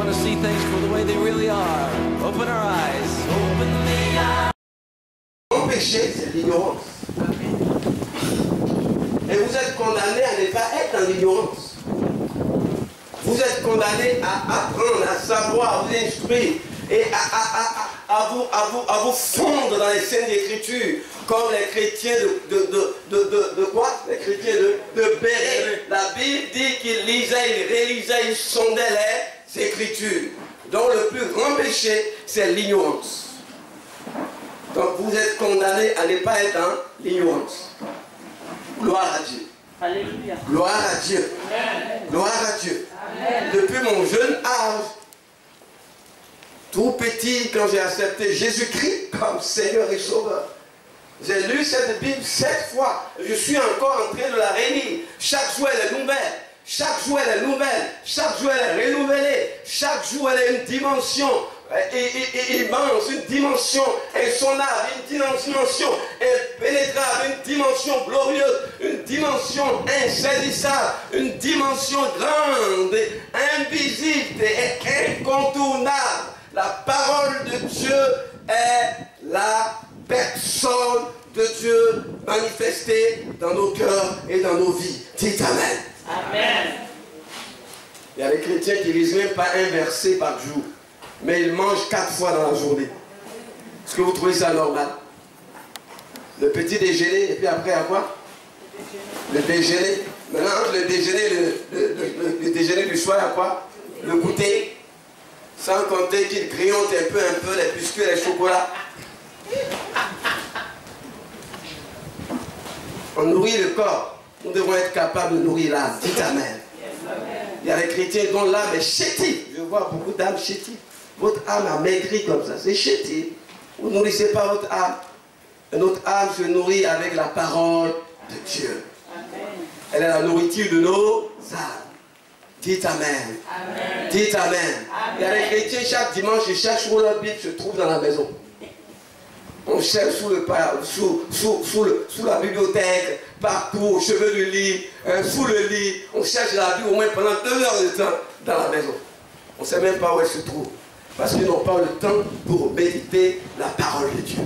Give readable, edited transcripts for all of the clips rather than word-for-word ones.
to see things for the way they really are. Open our eyes. Open the eyes. Mon péché, c'est l'ignorance. Et vous êtes condamné à ne pas être dans l'ignorance. Vous êtes condamné à apprendre, à savoir, à vous instruire et à vous fondre dans les Saintes Écritures, comme les chrétiens de quoi? Les chrétiens de Béret. La Bible dit qu'ils lisaient, ils rélisaient, ils sondaient les Écritures. Donc le plus grand péché, c'est l'ignorance. Donc vous êtes condamné à ne pas être dans l'ignorance. Gloire à Dieu. Alléluia. Gloire à Dieu. Amen. Gloire à Dieu. Amen. Depuis mon jeune âge, tout petit, quand j'ai accepté Jésus-Christ comme Seigneur et Sauveur, j'ai lu cette Bible 7 fois. Je suis encore en train de la relire. Chaque jour, elle est nouvelle. Chaque jour, elle est nouvelle. Chaque jour, elle est renouvelée. Chaque jour, elle a une dimension immense, une dimension insondable, une dimension impénétrable, une dimension glorieuse, une dimension insaisissable, une dimension grande, invisible et incontournable. La parole de Dieu est la personne de Dieu manifestée dans nos cœurs et dans nos vies. Dites Amen. Amen. Il y a des chrétiens qui ne lisent même pas un verset par jour, mais ils mangent 4 fois dans la journée. Est-ce que vous trouvez ça normal? Le petit déjeuner, et puis après à quoi? Le déjeuner. Maintenant, le déjeuner, le déjeuner du soir, à quoi? Le goûter. Sans compter qu'ils grignotent un peu les biscuits et les chocolats. On nourrit le corps. Nous devons être capables de nourrir l'âme. Dites Amen. Il y a des chrétiens dont l'âme est chétive. Je vois beaucoup d'âmes chétives. Votre âme a maigri comme ça. C'est chétif. Vous ne nourrissez pas votre âme. Notre âme se nourrit avec la parole de Dieu. Elle est la nourriture de nos âmes. Dites Amen. Amen. Dites Amen. Amen. Il y a des chrétiens chaque dimanche et chaque jour leur Bible se trouve dans la maison. On cherche sous la bibliothèque, partout, au chevet du lit, sous le lit. On cherche la Bible au moins pendant 2 heures de temps dans la maison. On ne sait même pas où elle se trouve. Parce qu'ils n'ont pas le temps pour méditer la parole de Dieu.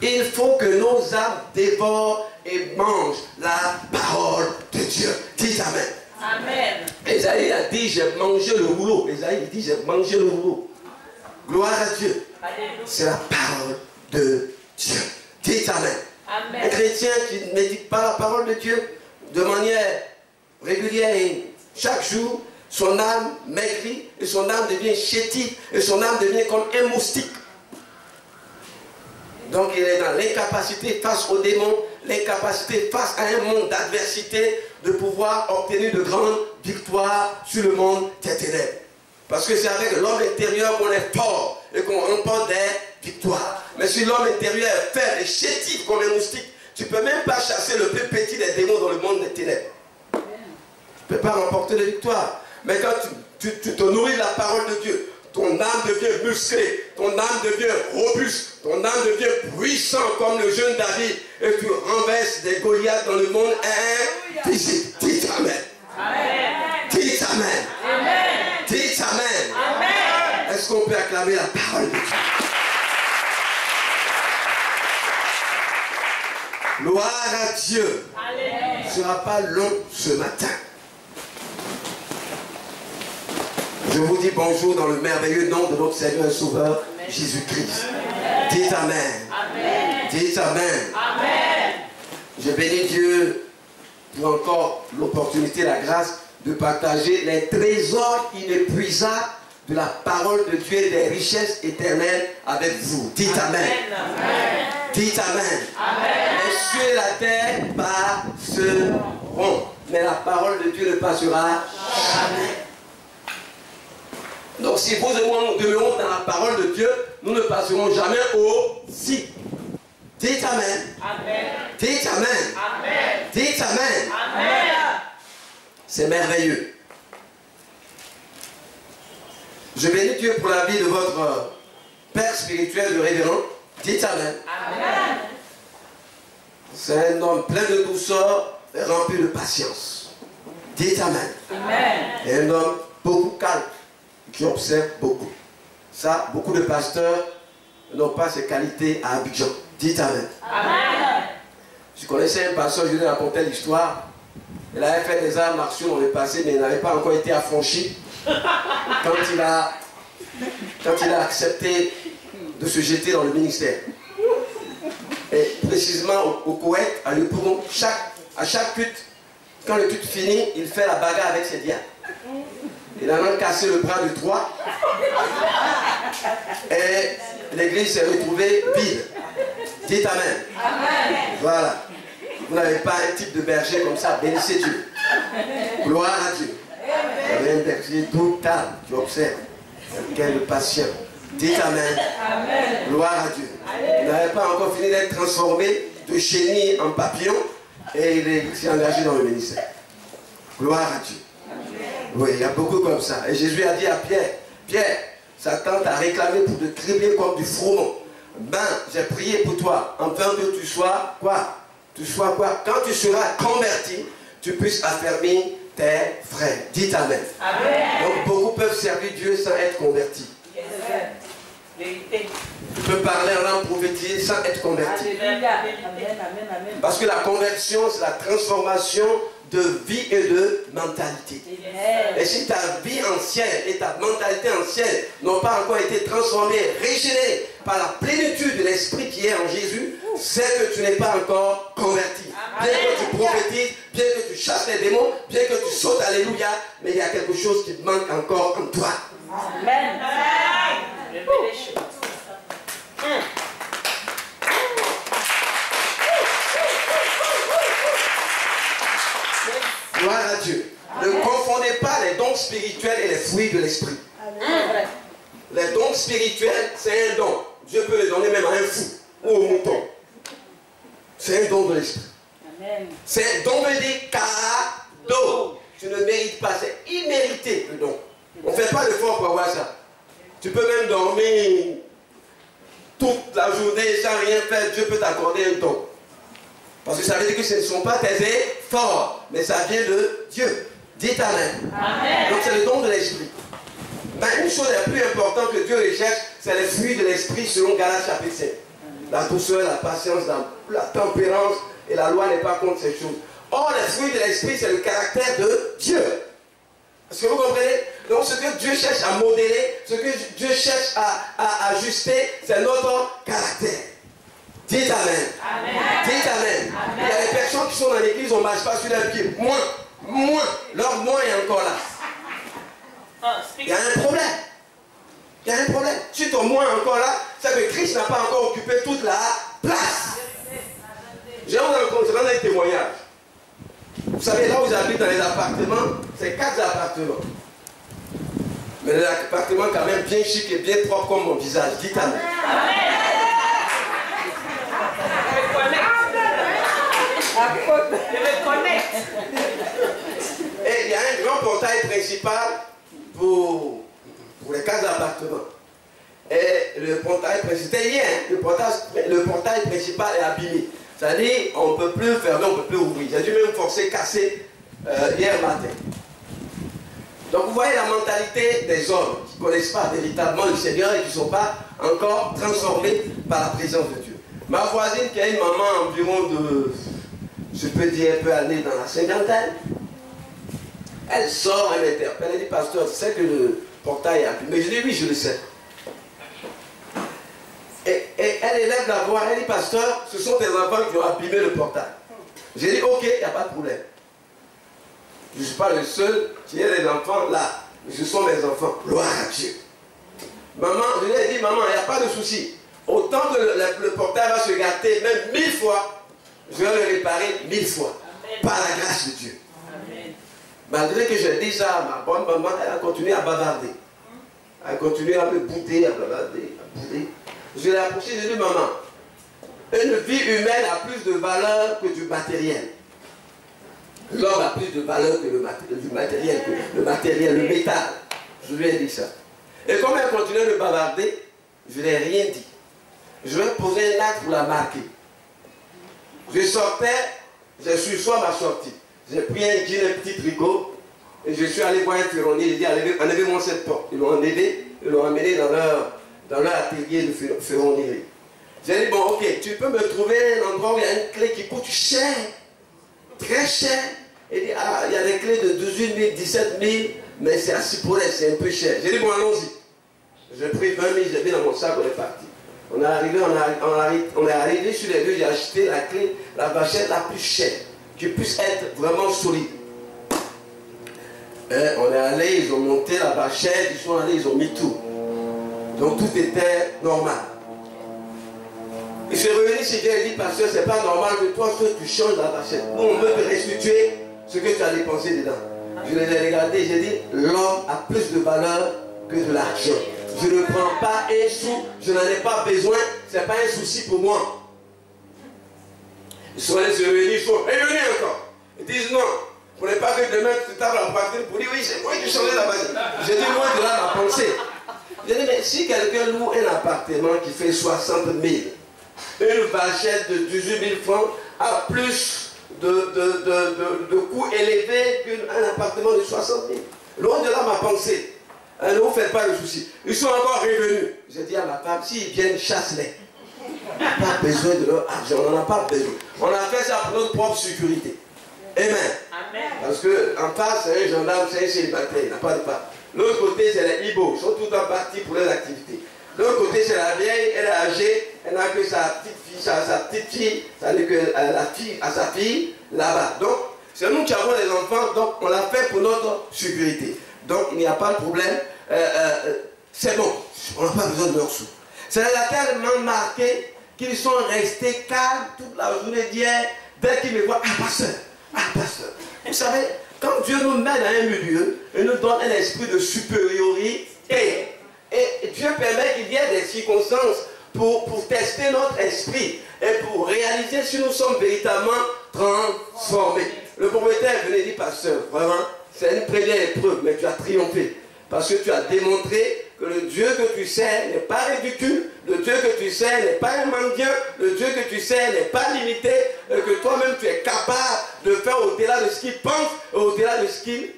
Il faut que nos âmes dévorent et mangent la parole de Dieu. Dites Amen. Amen. Esaïe a dit, j'ai mangé le rouleau. Esaïe dit, j'ai mangé le rouleau. Gloire à Dieu. C'est la parole de Dieu. Dites Amen. Amen. Un chrétien qui ne médite pas la parole de Dieu de manière régulière et chaque jour, son âme maigrit et son âme devient chétive et son âme devient comme un moustique. Donc il est dans l'incapacité face aux démons, l'incapacité face à un monde d'adversité de pouvoir obtenir de grandes victoires sur le monde des ténèbres. Parce que c'est avec l'homme intérieur qu'on est fort et qu'on remporte des victoires. Mais si l'homme intérieur est faible et chétif comme un moustique, tu ne peux même pas chasser le plus petit des démons dans le monde des ténèbres. Tu ne peux pas remporter de victoire. Mais quand tu te nourris de la parole de Dieu, ton âme devient musclée, ton âme devient robuste, ton âme devient puissant comme le jeune David et tu renverses des Goliaths dans le monde invisible. Dites Amen. Amen. Dites Amen. Amen. Dites Amen. Amen. Est-ce qu'on peut acclamer la parole de Dieu? Gloire à Dieu. Alléluia. Ce ne sera pas long ce matin. Je vous dis bonjour dans le merveilleux nom de notre Seigneur et Sauveur Jésus-Christ. Dites Amen. Amen. Dites Amen. Amen. Je bénis Dieu pour encore l'opportunité, la grâce de partager les trésors inépuisables de la parole de Dieu et des richesses éternelles avec vous. Dites Amen. Amen. Dites Amen. Amen. Les cieux et la terre passeront, mais la parole de Dieu ne passera jamais. Donc si vous et moi nous demeurons dans la parole de Dieu, nous ne passerons jamais aussi. Dites Amen. Amen. Dites Amen. Amen. Dites Amen. Amen. C'est merveilleux. Je bénis Dieu pour la vie de votre Père spirituel, le révérend. Dites Amen. Amen. C'est un homme plein de douceur et rempli de patience. Dites Amen. Amen. Et un homme beaucoup calme, j'observe beaucoup. Ça, beaucoup de pasteurs n'ont pas ces qualités à Abidjan. Dites Amen. Amen. Je connaissais un pasteur, je lui racontais l'histoire. Il avait fait des arts martiaux dans le passé, mais il n'avait pas encore été affranchi. Quand il a accepté de se jeter dans le ministère. Et précisément au Koweït, à Yopougon, à chaque culte, quand le culte finit, il fait la bagarre avec ses diacres. Il a même cassé le bras de 3. Et l'église s'est retrouvée vide. Dites Amen. Amen. Voilà. Vous n'avez pas un type de berger comme ça. Bénissez Dieu. Gloire à Dieu. Vous avez un berger tout calme. Tu observes. Quelqu'un de patient. Dites Amen. Amen. Gloire à Dieu. Il n'avait pas encore fini d'être transformé de chenille en papillon. Et il s'est engagé dans le ministère. Gloire à Dieu. Oui, il y a beaucoup comme ça. Et Jésus a dit à Pierre, Pierre, Satan t'a réclamé pour te cribler comme du froment. Ben, j'ai prié pour toi, afin que tu sois quoi? Tu sois quoi? Quand tu seras converti, tu puisses affermir tes frères. Dites Amen. Amen. Donc beaucoup peuvent servir Dieu sans être convertis. Vérité. Tu peux parler en langue prophétisée sans être converti. Alléluia. Amen. Amen. Amen. Parce que la conversion, c'est la transformation de vie et de mentalité. Et si ta vie ancienne et ta mentalité ancienne n'ont pas encore été transformées, régénérées par la plénitude de l'esprit qui est en Jésus, c'est que tu n'es pas encore converti. Bien que tu prophétises, bien que tu chasses les démons, bien que tu sautes, alléluia, mais il y a quelque chose qui manque encore en toi. Amen. Révélation. Gloire à Dieu. Ne confondez pas les dons spirituels et les fruits de l'esprit. Les dons spirituels, c'est un don. Dieu peut les donner même à un fou ou au mouton. C'est un don de l'esprit. C'est un don veut dire cadeau. Tu ne mérites pas, c'est immérité le don. On ne fait pas d'effort pour avoir ça. Tu peux même dormir toute la journée sans rien faire. Dieu peut t'accorder un don. Parce que ça veut dire que ce ne sont pas tes efforts, mais ça vient de Dieu. Dites Amen. Amen. Donc c'est le don de l'esprit. Mais une chose la plus importante que Dieu recherche, c'est les fruits de l'esprit selon Galates chapitre 7. La douceur, la patience, la tempérance, et la loi n'est pas contre ces choses. Or, les fruits de l'esprit, c'est le caractère de Dieu. Est-ce que vous comprenez? Donc ce que Dieu cherche à modeler, ce que Dieu cherche à ajuster, c'est notre caractère. Dites Amen. Amen. Dites Amen. Il y a des personnes qui sont dans l'église, on ne marche pas sur leurs pieds. Moins. Leur moins est encore là. Il y a un problème. Il y a un problème. Si ton moins est encore là, c'est que Christ n'a pas encore occupé toute la place. J'ai un témoignage. Vous savez, là où j'habite dans les appartements, c'est 4 appartements. Mais les appartements quand même bien chic et bien propre comme mon visage. Dites Amen. Et il y a un grand portail principal pour les 4 appartements. Et le portail principal, c'était hier, le portail principal est abîmé. C'est-à-dire, on ne peut plus fermer, on ne peut plus ouvrir. J'ai dû même forcer, casser hier matin. Donc vous voyez la mentalité des hommes qui ne connaissent pas véritablement le Seigneur et qui ne sont pas encore transformés par la présence de Dieu. Ma voisine qui a une maman environ de, je peux dire, un peu année dans la cinquantaine, elle sort, elle m'interpelle, elle dit, pasteur, tu sais que le portail est abîmé? Je dis, oui, je le sais. Et elle élève la voix, elle dit, pasteur, ce sont tes enfants qui ont abîmé le portail. J'ai dit, ok, il n'y a pas de problème. Je ne suis pas le seul qui ait des enfants là. Ce sont mes enfants. Gloire à Dieu. Maman, je lui ai dit, maman, il n'y a pas de souci. Autant que le portail va se gâter, même 1000 fois, je vais le réparer 1000 fois. Amen. Par la grâce de Dieu. Amen. Malgré que j'ai dit ça à ma bonne maman, elle a continué à bavarder. Elle a continué à me bouder, à bavarder, à bouder. Je l'ai approché, j'ai dit, maman, une vie humaine a plus de valeur que du matériel. L'homme a plus de valeur que du matériel, le métal. Je lui ai dit ça. Et comme elle continuait de bavarder, je n'ai rien dit. Je vais poser un acte pour la marquer. Je sortais, j'ai su soit ma sortie. J'ai pris un jean, un petit tricot, Et je suis allé voir un ferronnier, il dit enlevez-moi cette porte. Ils l'ont enlevé, ils l'ont amené dans leur atelier de ferronnerie. J'ai dit bon ok, tu peux me trouver un endroit où il y a une clé qui coûte cher, très cher. Il dit ah, il y a des clés de 18 000, 17 000, mais c'est assez pour elle, c'est un peu cher. J'ai dit bon allons-y. J'ai pris 20 000, j'ai mis dans mon sac, on est parti. On est arrivé sur les lieux, j'ai acheté la clé, la vachette la plus chère, qui puisse être vraiment solide. Et on est allé, ils ont monté la vachette, ils sont allés, ils ont mis tout. Donc tout était normal. Il s'est revenu chez Dieu et dit, pasteur, c'est pas normal que toi, tu changes la vachette. Nous, on veut te restituer ce que tu as dépensé dedans. Je les ai regardés, j'ai dit, l'homme a plus de valeur que de l'argent. Je ne prends pas un sou, je n'en ai pas besoin, ce n'est pas un souci pour moi. Ils sont allés se réunir, ils sont réunis encore. Ils disent non, il ne faudrait pas que demain tu tapes la poitrine pour dire oui, c'est moi qui changeais la vachette. J'ai dit loin de là ma pensée. J'ai dit, mais si quelqu'un loue un appartement qui fait 60 000, une vachette de 18 000 francs a plus de coûts élevés qu'un appartement de 60 000. Loin de là ma pensée. Ne vous faites pas de soucis. Ils sont encore revenus. J'ai dit à ma femme, s'ils viennent, chasse-les. On n'a pas besoin de leur argent, on n'en a pas besoin. On a fait ça pour notre propre sécurité. Amen. Amen. Parce qu'en face, c'est un gendarme, c'est un célibataire, il n'a pas de part. L'autre côté, c'est les Ibo, ils sont tout en partie pour leurs activités. L'autre côté, c'est la vieille, elle est âgée, elle n'a que sa petite fille, ça n'est que la fille à sa fille, là-bas. Donc, c'est nous qui avons les enfants, donc on l'a fait pour notre sécurité. Donc, il n'y a pas de problème. C'est bon, on n'a pas besoin de leurs sous. C'est tellement marqué qu'ils sont restés calmes toute la journée d'hier, dès qu'ils me voient, ah pasteur. Vous savez, quand Dieu nous met dans un milieu, il nous donne un esprit de supériorité. Et Dieu permet qu'il y ait des circonstances pour tester notre esprit et pour réaliser si nous sommes véritablement transformés. Le propriétaire venait dire, pasteur, vraiment, c'est une première épreuve, mais tu as triomphé. Parce que tu as démontré que le Dieu que tu sers n'est pas ridicule, le Dieu que tu sers n'est pas un mendiant, le Dieu que tu sers n'est pas limité, et que toi-même tu es capable de faire au-delà de ce qu'il pense, et au-delà de ce qu'il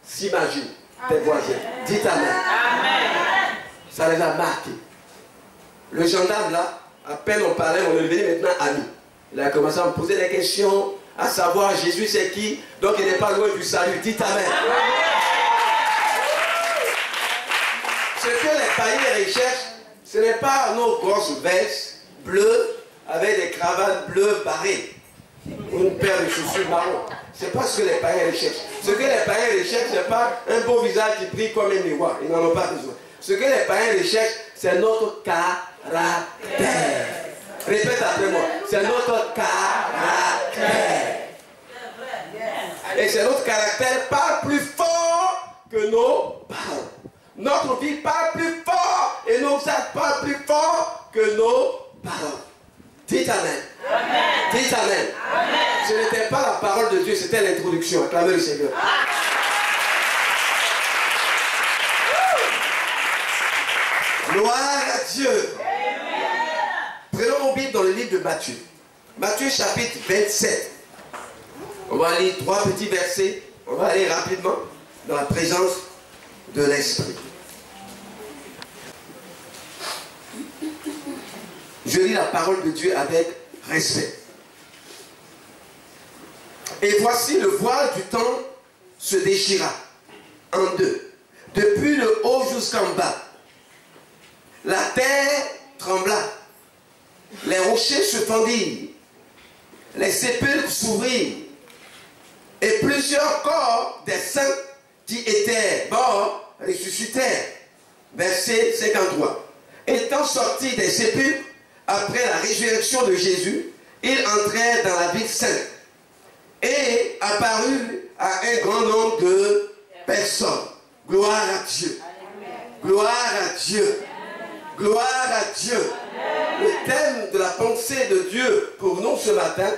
s'imagine. Tes voisins. Dites Amen. Amen. Ça les a marqués. Le gendarme là, à peine on parlait, on est devenu maintenant amis. Il a commencé à me poser des questions, à savoir Jésus c'est qui, donc il n'est pas loin du salut. Dites Amen. Ce que les païens recherchent, ce n'est pas nos grosses vestes bleues avec des cravates bleues barrées ou une paire de chaussures marron. Ce n'est pas ce que les païens recherchent. Ce que les païens recherchent, ce n'est pas un beau visage qui brille comme un miroir. Ils n'en ont pas besoin. Ce que les païens recherchent, c'est notre caractère. Répète après moi. C'est notre caractère. Et c'est notre caractère parle plus fort que nos paroles. Notre vie parle plus fort et nos actes parlent plus fort que nos paroles. Dites Amen. Amen. Dites Amen. Amen. Ce n'était pas la parole de Dieu, c'était l'introduction. Acclamez le Seigneur. Gloire à Dieu. Prenons nos Bibles dans le livre de Matthieu. Matthieu chapitre 27. On va lire 3 petits versets. On va aller rapidement dans la présence de l'Esprit. Je lis la parole de Dieu avec respect. Et voici le voile du temps se déchira en deux, depuis le haut jusqu'en bas. La terre trembla, les rochers se fendirent, les sépulcres s'ouvrirent, et plusieurs corps des saints qui étaient morts ressuscitèrent. Verset 53. Étant sortis des sépulcres, après la résurrection de Jésus, ils entrèrent dans la ville sainte et apparurent à un grand nombre de personnes. Gloire à Dieu. Gloire à Dieu. Gloire à Dieu. Le thème de la pensée de Dieu pour nous ce matin,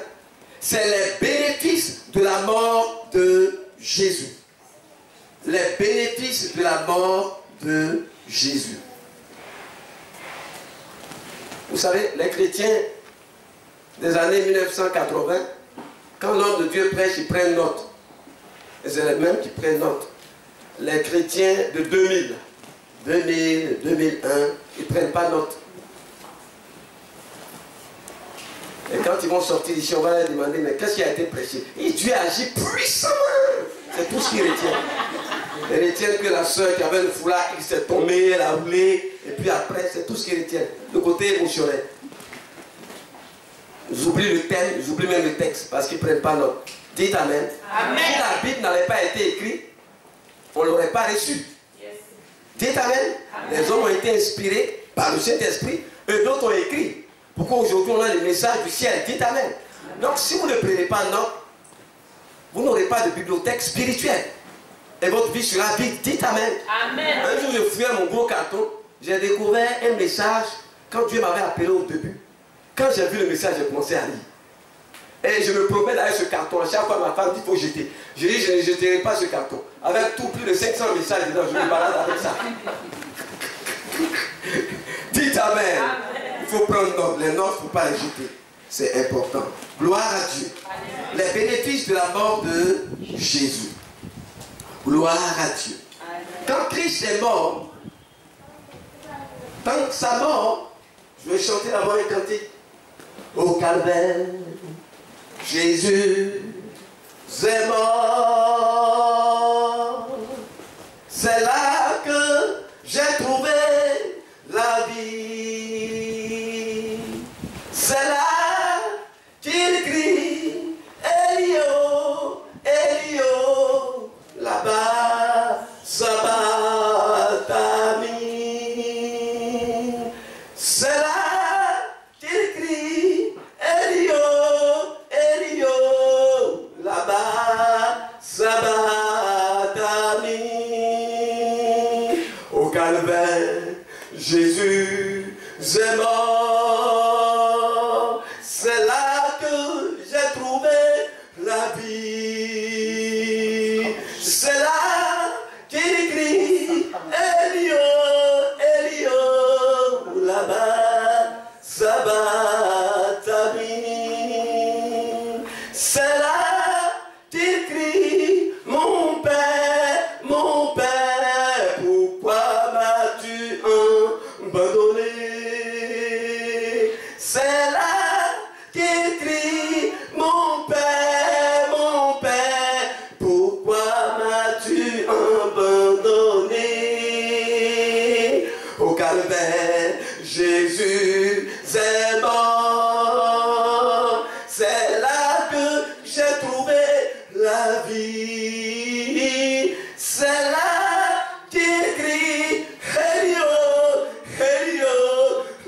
c'est les bénéfices de la mort de Jésus. Les bénéfices de la mort de Jésus. Vous savez, les chrétiens des années 1980, quand l'homme de Dieu prêche, ils prennent note. Et c'est les mêmes qui prennent note. Les chrétiens de 2000, 2000, 2001, ils ne prennent pas note. Et quand ils vont sortir d'ici, on va leur demander, mais qu'est-ce qui a été prêché? Et Dieu agit puissamment. C'est tout ce qu'ils retiennent. Ils retiennent que la soeur qui avait le foulard, qui s'est tombée, elle a roulé, et puis après, c'est tout ce qu'ils retiennent. Le côté émotionnel. J'oublie le thème, j'oublie même le texte, parce qu'ils ne prennent pas note. Dites Amen. Amen. Si la Bible n'avait pas été écrite, on ne l'aurait pas reçue. Yes. Dites Amen. Les hommes ont été inspirés par le Saint-Esprit, et d'autres ont écrit. Pourquoi aujourd'hui on a le message du ciel? Dites Amen. Donc si vous ne prenez pas note, vous n'aurez pas de bibliothèque spirituelle. Et votre vie sera vide. Dites Amen. Amen. Un jour je fouillais mon gros carton, j'ai découvert un message quand Dieu m'avait appelé au début. Quand j'ai vu le message, j'ai commencé à lire. Et je me promène avec ce carton. À chaque fois, ma femme dit qu'il faut jeter. Je dis, je ne jeterai pas ce carton. Avec tout, plus de 500 messages dedans, je me balade avec ça. Dites Amen. Amen. Il faut prendre note. Les notes, il ne faut pas les jeter. C'est important. Gloire à Dieu. Les bénéfices de la mort de Jésus. Gloire à Dieu. Quand Christ est mort, tant sa mort, je vais chanter d'abord un cantique. Au calvaire, Jésus est mort. C'est là que j'ai trouvé la vie. C'est là qu'il crie Elio, Elio, là-bas, Sabatami. C'est là qu'il crie Elio, Elio, là-bas, Sabatami. Au calvaire, Jésus est mort. C'est là que j'ai trouvé la vie. C'est là qu'il crie Elio, Elio, là-bas, Sabatami. C'est là qu'il crie mon Père, pourquoi m'as-tu abandonné? C'est là qu'il crie mon Père, pourquoi m'as-tu abandonné? Au calvaire, Jésus est mort. C'est là que j'ai trouvé la vie. C'est là qu'il crie Elio, Elio,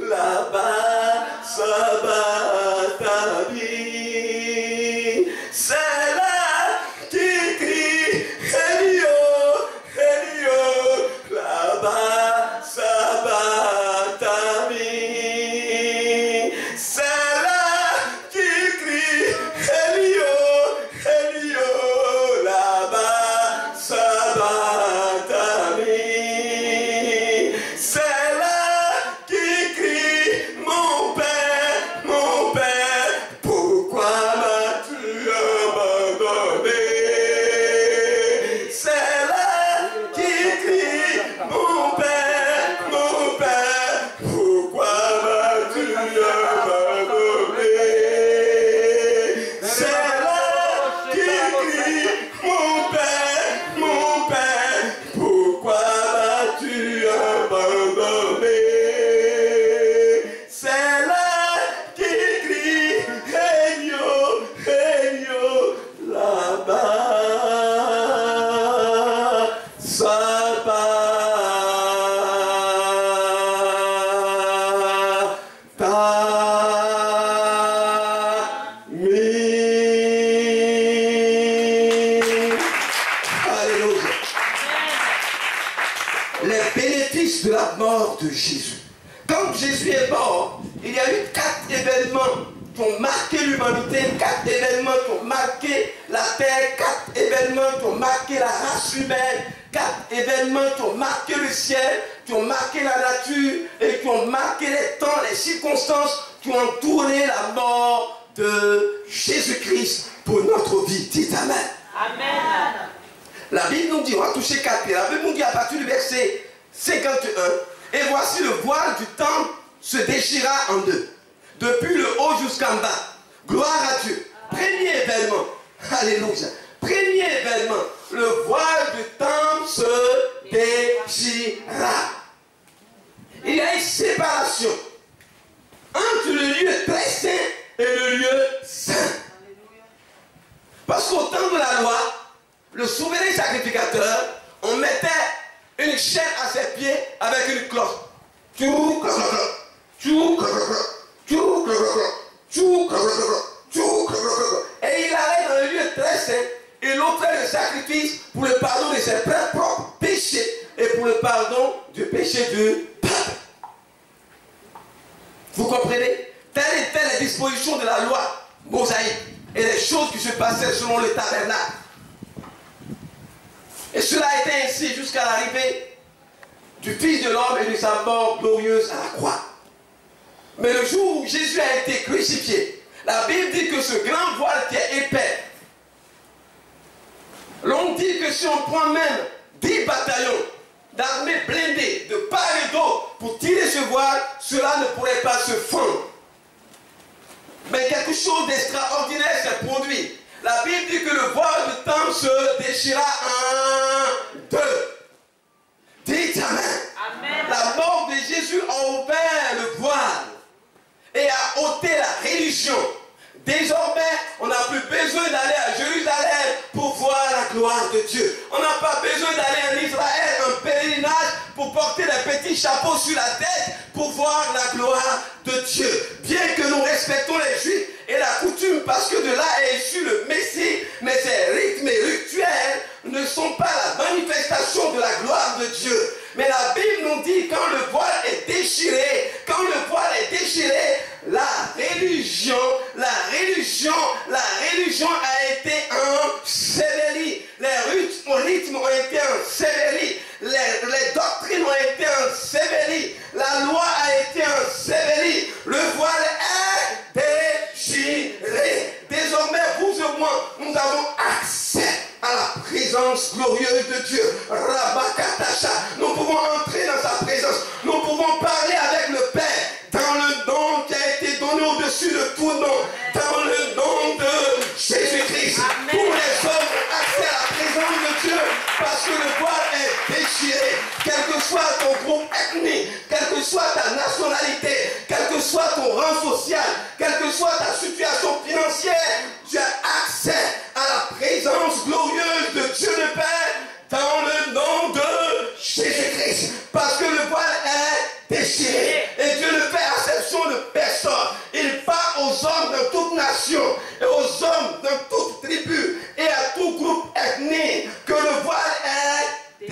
là-bas, Sabatami. C'est là qu'il crie Elio, Elio, là-bas, Sabatami. C'est là qu'il crie Elio, Elio, là-bas, Sabatami. C'est là qu'il crie mon Père, pourquoi m'as-tu abandonné? C'est là qu'il crie mon Père, pourquoi m'as-tu abandonné? C'est là qu'il crie mon Père, pourquoi m'as-tu abandonné? C'est là qu'il crie Elio, Elio, là-bas, Sabatami. Alléluia. Les bénéfices de la mort de Jésus. Quand Jésus est mort, il y a eu 4 événements qui ont marqué l'humanité, 4 événements qui ont marqué la terre, 4 événements qui ont marqué la race humaine, 4 événements qui ont marqué le ciel, qui ont marqué la nature et qui ont marqué les temps, les circonstances qui ont entouré la mort de Jésus-Christ pour notre vie. Dites Amen. Amen. La Bible nous dit, on va toucher 4 pieds. La Bible nous dit à partir du verset 51, et voici le voile du temple se déchira en deux, depuis le haut jusqu'en bas. Gloire à Dieu. Premier événement. Alléluia. Premier événement. Le voile du temple se déchira. Il y a une séparation entre le lieu très saint et le lieu saint. Parce qu'au temps de la loi, le souverain sacrificateur, on mettait une chaîne à ses pieds avec une cloche. Et il allait dans le lieu très saint, il offrait le sacrifice pour le pardon de ses propres péchés et pour le pardon du péché du peuple. Vous comprenez? Telles étaient les dispositions de la loi mosaïque et les choses qui se passaient selon le tabernacle. Et cela a été ainsi jusqu'à l'arrivée du Fils de l'homme et de sa mort glorieuse à la croix. Mais le jour où Jésus a été crucifié, la Bible dit que ce grand voile qui est épais, l'on dit que si on prend même 10 bataillons d'armées blindées de part et d'autre pour tirer ce voile, cela ne pourrait pas se fondre. Mais quelque chose d'extraordinaire s'est produit. La Bible dit que le voile du temple se déchira en deux. Dites Amen. Amen. La mort de Jésus a ouvert le voile et a ôté la religion. Désormais, on n'a plus besoin d'aller à Jérusalem pour voir la gloire de Dieu. On n'a pas besoin d'aller en Israël en pèlerinage pour porter des petits chapeaux sur la tête pour voir la gloire de Dieu. Bien que nous respectons les Juifs et la coutume parce que de là est issu le Messie, mais ces rythmes et rituels ne sont pas la manifestation de la gloire de Dieu. Mais la Bible nous dit quand le voile est déchiré, la religion a été ensevelie. Les rythmes ont été ensevelis. Les doctrines ont été ensevelies. La loi a été ensevelie. Le voile est déchiré. Désormais, vous et moi, nous avons accès à la présence glorieuse de Dieu. Rabakatasha. Nous pouvons entrer dans sa présence. Nous pouvons parler avec le Père dans le nom qui a été donné au-dessus de tout nom. Dans le nom de Jésus-Christ. Tous les hommes ont accès à la présence de Dieu parce que le voile est déchiré. Quel que soit ton groupe ethnique, quelle que soit ta nationalité, quel que soit ton rang social, quelle que soit ta situation financière, tu as accès à la présence glorieuse de Dieu le Père dans le nom de Jésus-Christ. Parce que le voile est déchiré. Et Dieu ne fait exception de personne. Il parle aux hommes de toute nation et aux hommes de toute tribu et à tout groupe ethnique que le voile est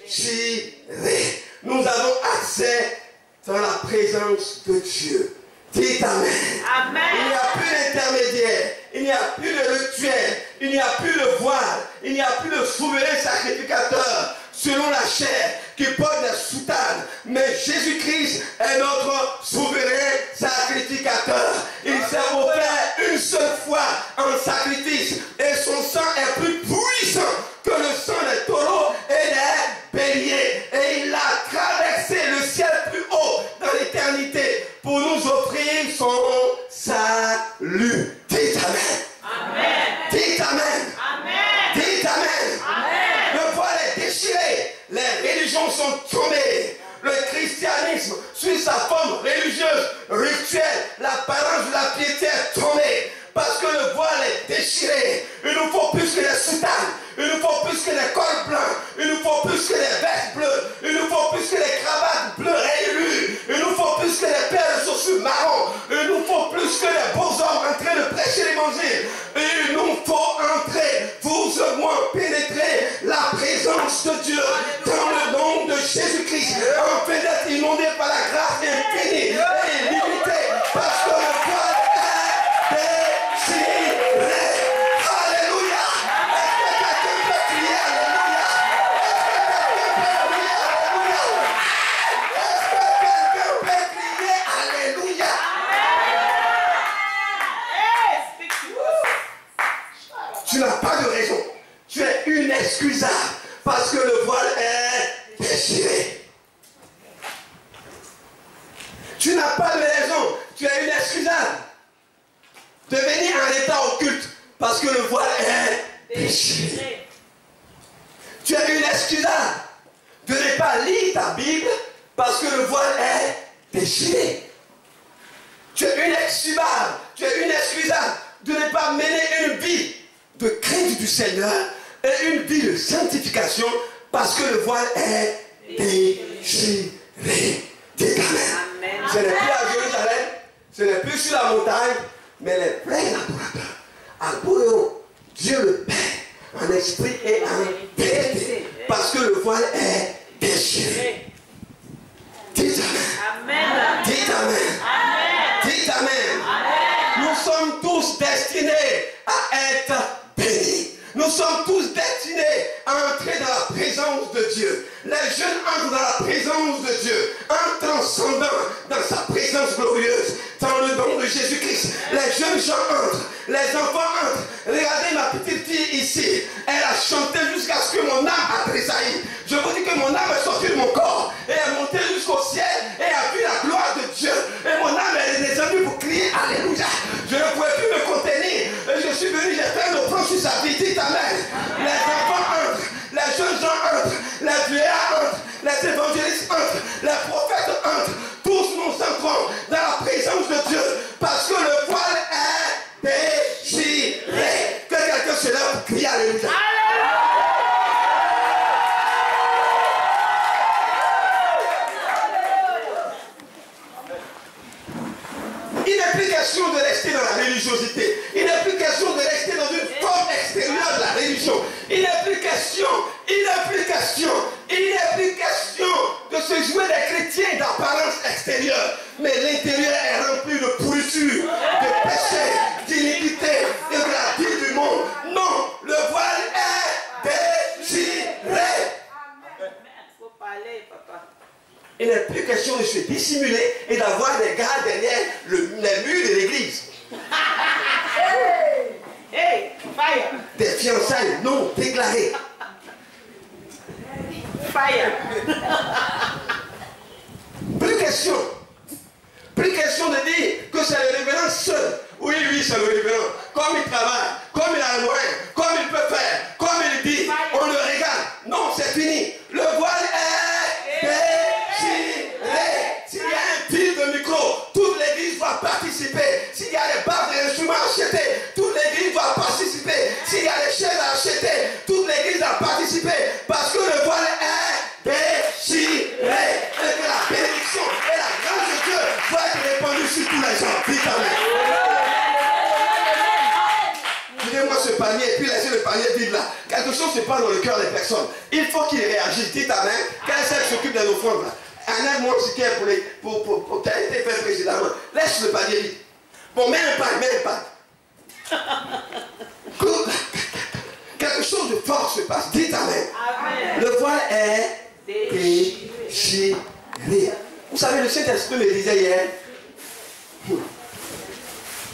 déchiré. Nous avons accès dans la présence de Dieu. Dites Amen. Amen. Il n'y a plus d'intermédiaire, il n'y a plus de rituel, il n'y a plus de voile, il n'y a plus de souverain sacrificateur selon la chair qui porte des soutanes. Mais Jésus-Christ est notre souverain sacrificateur. Il s'est offert une seule fois en sacrifice et son sang est plus puissant que le sang des taureaux et des béliers. Et il a traversé le ciel plus haut dans l'éternité pour nous offrir son salut. Dites Amen. Amen. Dites Amen. Amen. Dites Amen. Amen. Le voile est déchiré. Les religions sont tombées. Le christianisme, suit sa forme religieuse, rituelle, l'apparence de la piété est tombée. Parce que le voile est déchiré. Il nous faut plus que des soutanes. Il nous faut plus que des cols blancs. Il nous faut plus que des vestes bleues. Il nous faut plus que des cravates bleues réélues. Il nous faut plus que des paires de chaussures marron. Il nous faut plus que des beaux hommes en train de prêcher l'évangile. Il nous faut entrer, vous et moi, pénétrer la présence de Dieu dans le nom de Jésus-Christ. Afin d'être inondé par la grâce infinie et illimitée. Parce que le voile est Tu n'as pas de raison. Tu es inexcusable de venir en état occulte parce que le voile est déchiré. Tu es inexcusable de ne pas lire ta Bible parce que le voile est déchiré. Tu es inexcusable, de ne pas mener une vie de crainte du Seigneur et une vie de sanctification parce que le voile est déchiré. Dites Amen. Ce n'est plus à Jérusalem, ce n'est plus sur la montagne, mais les vrais adorateurs adoreront Dieu le Père en esprit et en vérité parce que le voile est déchiré. Dites Amen. Dites Amen. Dites Amen. Nous sommes tous destinés à être bénis. Nous sommes tous destinés à entrer dans la présence de Dieu. Les jeunes entrent dans la présence de Dieu en transcendant dans sa présence glorieuse, dans le nom de Jésus-Christ. Les jeunes gens entrent, les enfants entrent. Regardez ma petite fille ici. Elle a chanté jusqu'à ce que mon âme a tressailli. Je vous dis que mon âme est sortie de mon corps et est montée jusqu'au ciel et a vu la gloire de Dieu. Et mon âme est descendue pour crier Alléluia. Je ne pouvais plus me contenir. Et je suis venu, j'ai fait un offrande sur sa vie. Dites Amen. Les enfants entrent, les jeunes gens entrent, les vieillards entrent, les évangélistes entrent, les prophètes entrent. Tous nous entrons dans la présence de Dieu parce que le voile est déchiré. Que quelqu'un se lève pour crier Alléluia. Il n'est plus question de rester dans la religiosité. Il n'est plus question de rester dans une forme extérieure de la religion. Il n'est plus question de se jouer des chrétiens d'apparence extérieure. Mais l'intérieur est rempli de pourriture, de péché, d'iniquité et de la vie du monde. Non, le voile est déchiré. Il faut parler, papa. Il n'est plus question de se dissimuler et d'avoir des gars derrière les murs de l'église. Hey, fire. Des fiançailles non déclarées. Fire. Plus question de dire que c'est le révérend seul. Oui, c'est le révérend. Comme il travaille, comme il a le moyen, comme il peut faire, comme il dit, on le regarde. Non, c'est fini. Le voile est déchiré. S'il y a un fil de micro, toute l'église doit participer. S'il y a des barres d'instruments achetés, toute l'église doit participer. S'il y a des chaises à acheter, toute l'église doit participer. Parce que le voile est déchiré. Et que la bénédiction et la grâce de Dieu doit être répandue sur tous les gens. Dites Amen. Donnez-moi ce panier et puis laissez le panier vide là. Quelque chose se passe dans le cœur des personnes. Il faut qu'ils réagissent. Dites Amen. Quelle celle s'occupe des offrandes là? Un aide-moi aussi qui est pour qui a été fait précédemment. Laisse le panier vide. Bon, mets un pain. Quelque chose de fort se passe. Dites Amen. Amen. Le voile est déchiré. Vous savez, le Saint-Esprit me disait hier,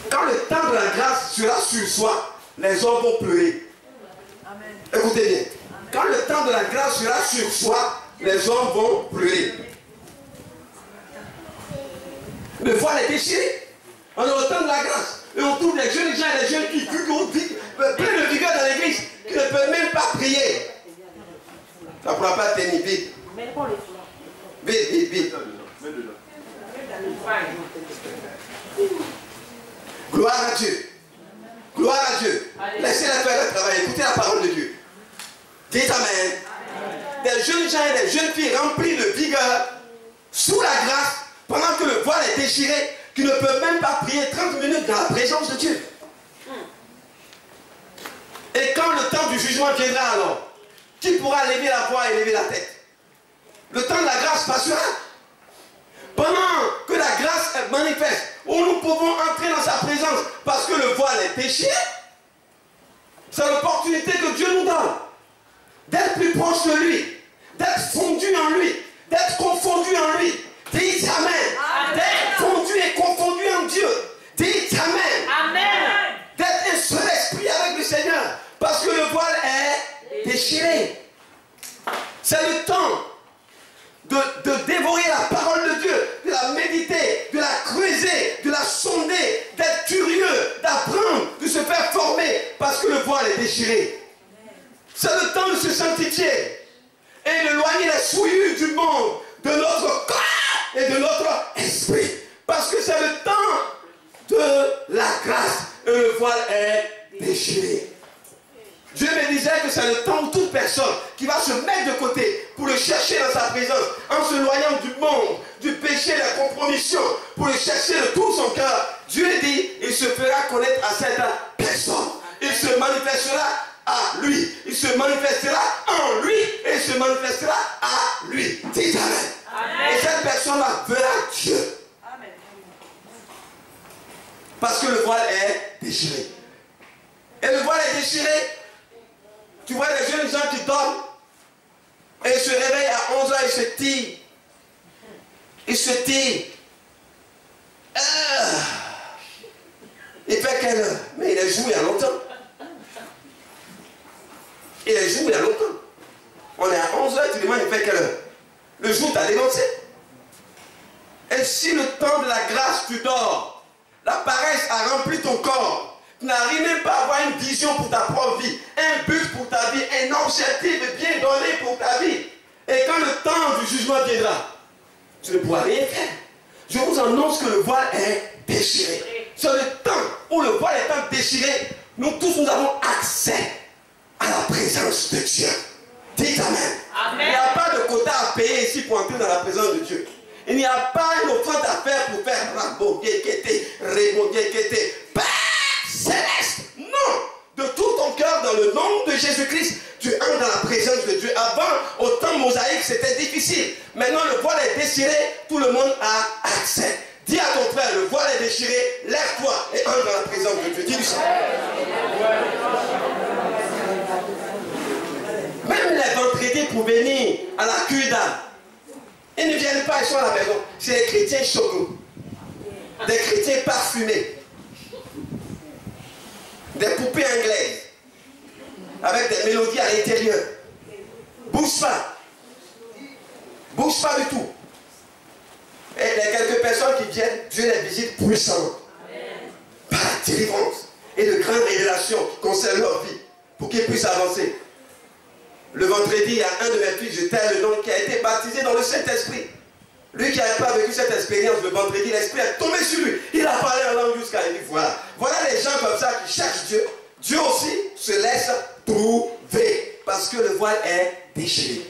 quand le temps de la grâce sera sur soi, les hommes vont pleurer. Amen. Écoutez bien. Quand le temps de la grâce sera sur soi, les hommes vont pleurer. Le voile est déchiré. On est au temps de la grâce. Et on trouve des jeunes gens et des jeunes qui plein de vigueur dans l'église, qui ne peuvent même pas prier. Ça ne pourra pas tenir vite. Vite. Gloire à Dieu. Gloire à Dieu. Laissez-la faire le travail. Écoutez la parole de Dieu. Dites Amen. Des jeunes gens et des jeunes filles remplis de vigueur, sous la grâce, pendant que le voile est déchiré, qui ne peuvent même pas prier 30 minutes dans la présence de Dieu. Et quand le temps du jugement viendra alors, qui pourra lever la voix et lever la tête? Le temps de la grâce passera. Pendant que la grâce est manifeste, où nous pouvons entrer dans sa présence parce que le voile est déchiré, c'est l'opportunité que Dieu nous donne d'être plus proche de lui, d'être fondu en lui, d'être confondu en lui. Dites Amen. D'être fondu et confondu en Dieu. Dites Amen. Amen. D'être un seul esprit avec le Seigneur. Parce que le voile est déchiré. C'est le temps de dévorer la parole de Dieu, de la méditer parce que le voile est déchiré. C'est le temps de se sanctifier et d'éloigner les souillures du monde de notre corps et de notre esprit. Parce que c'est le temps de la grâce et le voile est déchiré. Dieu me disait que c'est le temps où toute personne qui va se mettre de côté pour le chercher dans sa présence, en se loignant du monde, du péché, de la compromission, pour le chercher de tout son cœur, Dieu dit, il se fera connaître à cette personne. Il se manifestera à lui. Il se manifestera en lui et il se manifestera à lui. Dites Amen. Amen. Et cette personne-là verra Dieu. Amen. Parce que le voile est déchiré. Et le voile est déchiré. Tu vois les jeunes gens qui dorment et ils se réveillent à 11 h, ils se tirent. Ils se tirent. Il fait quelle heure? Mais il est joué il y a longtemps. Il est joué il y a longtemps. On est à 11 h, tu demandes il fait quelle heure? Le jour t'a dénoncé. Et si le temps de la grâce tu dors, la paresse a rempli ton corps, tu n'arrives même pas à avoir une vision pour ta propre vie, un but pour ta vie, un objectif bien donné pour ta vie. Et quand le temps du jugement viendra, tu ne pourras rien faire. Je vous annonce que le voile est déchiré. C'est le temps où le voile est déchiré, nous tous nous avons accès à la présence de Dieu. Dites Amen. Amen. Il n'y a pas de quota à payer ici pour entrer dans la présence de Dieu. Il n'y a pas une offrande à faire pour faire Père céleste. Non. De tout ton cœur, dans le nom de Jésus-Christ, tu entres dans la présence de Dieu. Avant, au temps mosaïque, c'était difficile. Maintenant, le voile est déchiré, tout le monde a accès. Dis à ton frère, le voile est déchiré, lève-toi et entre dans la présence de Dieu. Dis-lui ça. Même les vendredis pour venir à la cuida, ils ne viennent pas, ils sont à la maison. C'est des chrétiens chauds, des chrétiens parfumés, des poupées anglaises, avec des mélodies à l'intérieur. Bouge pas du tout. Et les quelques personnes qui viennent, Dieu les visite puissamment. Par la délivrance et de grandes révélations qui concernent leur vie, pour qu'ils puissent avancer. Le vendredi, il y a un de mes fils, je taire le nom, qui a été baptisé dans le Saint-Esprit. Lui qui n'avait pas vécu cette expérience, le vendredi, l'Esprit est tombé sur lui. Il a parlé en langue jusqu'à lui. Voilà. Voilà les gens comme ça qui cherchent Dieu. Dieu aussi se laisse trouver. Parce que le voile est déchiré.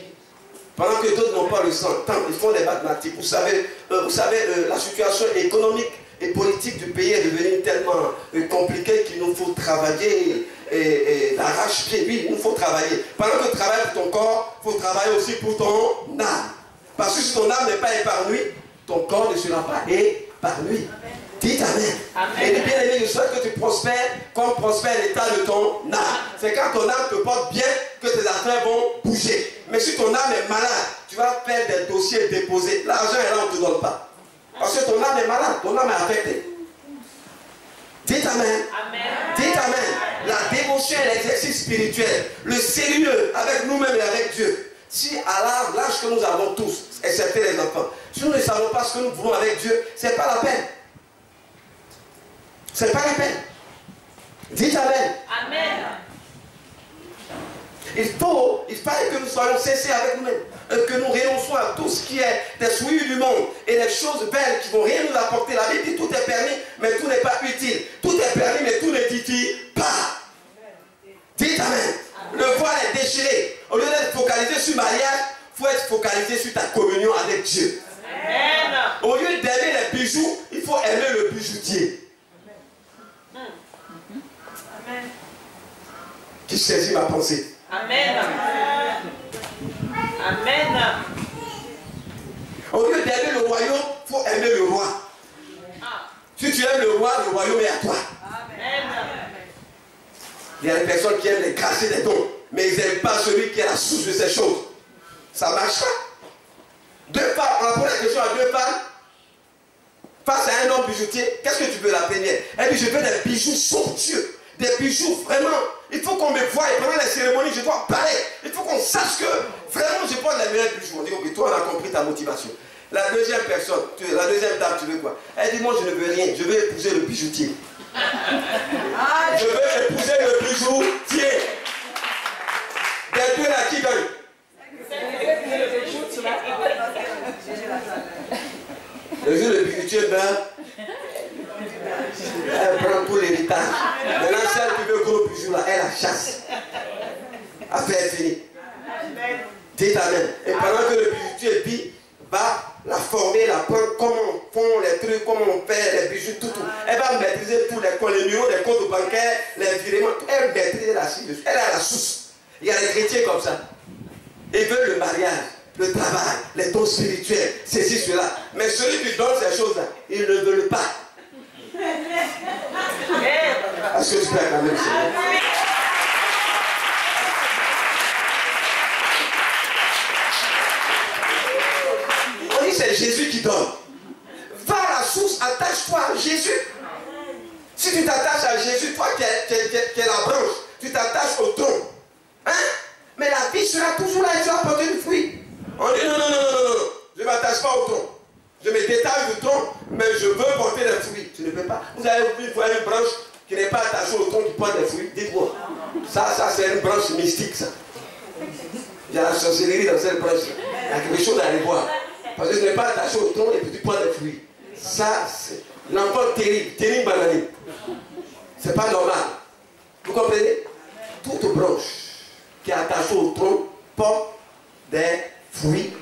Pendant que d'autres n'ont pas le sang, ils font des mathématiques. Vous savez, la situation économique et politique du pays est devenue tellement compliquée qu'il nous faut travailler et d'arrache-pied. Oui, il nous faut travailler. Pendant que tu travailles pour ton corps, il faut travailler aussi pour ton âme. Parce que si ton âme n'est pas épargnée, ton corps ne sera pas épargné. Dites Amen. Amen. Et bien aimé, je souhaite que tu prospères comme prospère l'état de ton âme. C'est quand ton âme te porte bien que tes affaires vont bouger. Mais si ton âme est malade, tu vas faire des dossiers déposés. L'argent est là, on ne te donne pas. Parce que ton âme est malade, ton âme est affectée. Dites Amen. Amen. Dites Amen. La dévotion et l'exercice spirituel, le sérieux avec nous-mêmes et avec Dieu. Si à l'âge que nous avons tous, excepté les enfants, si nous ne savons pas ce que nous voulons avec Dieu, ce n'est pas la peine. Ce n'est pas la peine. Dites Amen. Amen. Il fallait que nous soyons cessés avec nous-mêmes, que nous renoncions à tout ce qui est des souillures du monde et des choses belles qui ne vont rien nous apporter. La Bible dit tout est permis, mais tout n'est pas utile. Tout est permis, mais tout n'édifie pas. Dites Amen. Le voile est déchiré. Au lieu d'être focalisé sur le mariage, il faut être focalisé sur ta communion avec Dieu. Amen. Au lieu d'aimer les bijoux, il faut aimer le bijoutier. Amen. Qui saisit ma pensée? Amen. Amen. Au lieu d'aimer le royaume, il faut aimer le roi. Si tu aimes le royaume est à toi. Amen. Il y a des personnes qui aiment les grâces et les dons, mais ils n'aiment pas celui qui est la source de ces choses. Ça ne marche pas. Deux femmes, on a posé la question à deux femmes. Face à un homme bijoutier, qu'est-ce que tu veux la première? Elle dit, je veux des bijoux somptueux. Des bijoux vraiment. Il faut qu'on me voie et pendant les cérémonies, je dois parler. Il faut qu'on sache que vraiment je porte les meilleurs bijoux. On dit, ok, toi on a compris ta motivation. La deuxième personne, la deuxième dame, tu veux quoi? Elle dit, moi je ne veux rien, je veux épouser le bijoutier. Je veux épouser le bijoutier. Des deux là qui gagne? Le jour le bijoutier meurt, elle prend tout l'héritage. Maintenant, celle qui veut gros bijoux là, elle la chasse. Après, elle finit. Dites Amen. Et pendant que le bijoutier vit, va la former, la prendre, comment on fond les trucs, comment on fait les bijoux, tout. Elle va maîtriser tous les numéros, les comptes bancaires, les virements. Elle maîtrise la suite. Elle a la source. Il y a des chrétiens comme ça. Ils veulent le mariage, le travail, les dons spirituels, ceci, cela. Mais celui qui donne ces choses-là, il ne veut le pas. Est-ce que tu peux quand même Seigneur? On dit c'est Jésus qui donne. Va à la source, attache-toi à Jésus. Si tu t'attaches à Jésus, toi qui es la branche, tu t'attaches au tronc. Hein? Mais la vie sera toujours là et tu vas porter du fruit. On dit non, je ne m'attache pas au tronc. Je me détache du tronc, mais je veux porter des fruits. Tu ne peux pas. Vous avez vu une branche qui n'est pas attachée au tronc qui porte des fruits? Dites-moi. Ça c'est une branche mystique, ça. Il y a la sorcellerie dans cette branche. Il y a quelque chose à aller voir. Parce que ce n'est pas attaché au tronc et puis tu portes des fruits. Ça, c'est l'enfant terrible bananique. C'est pas normal. Vous comprenez? Toute branche qui est attachée au tronc porte des fruits.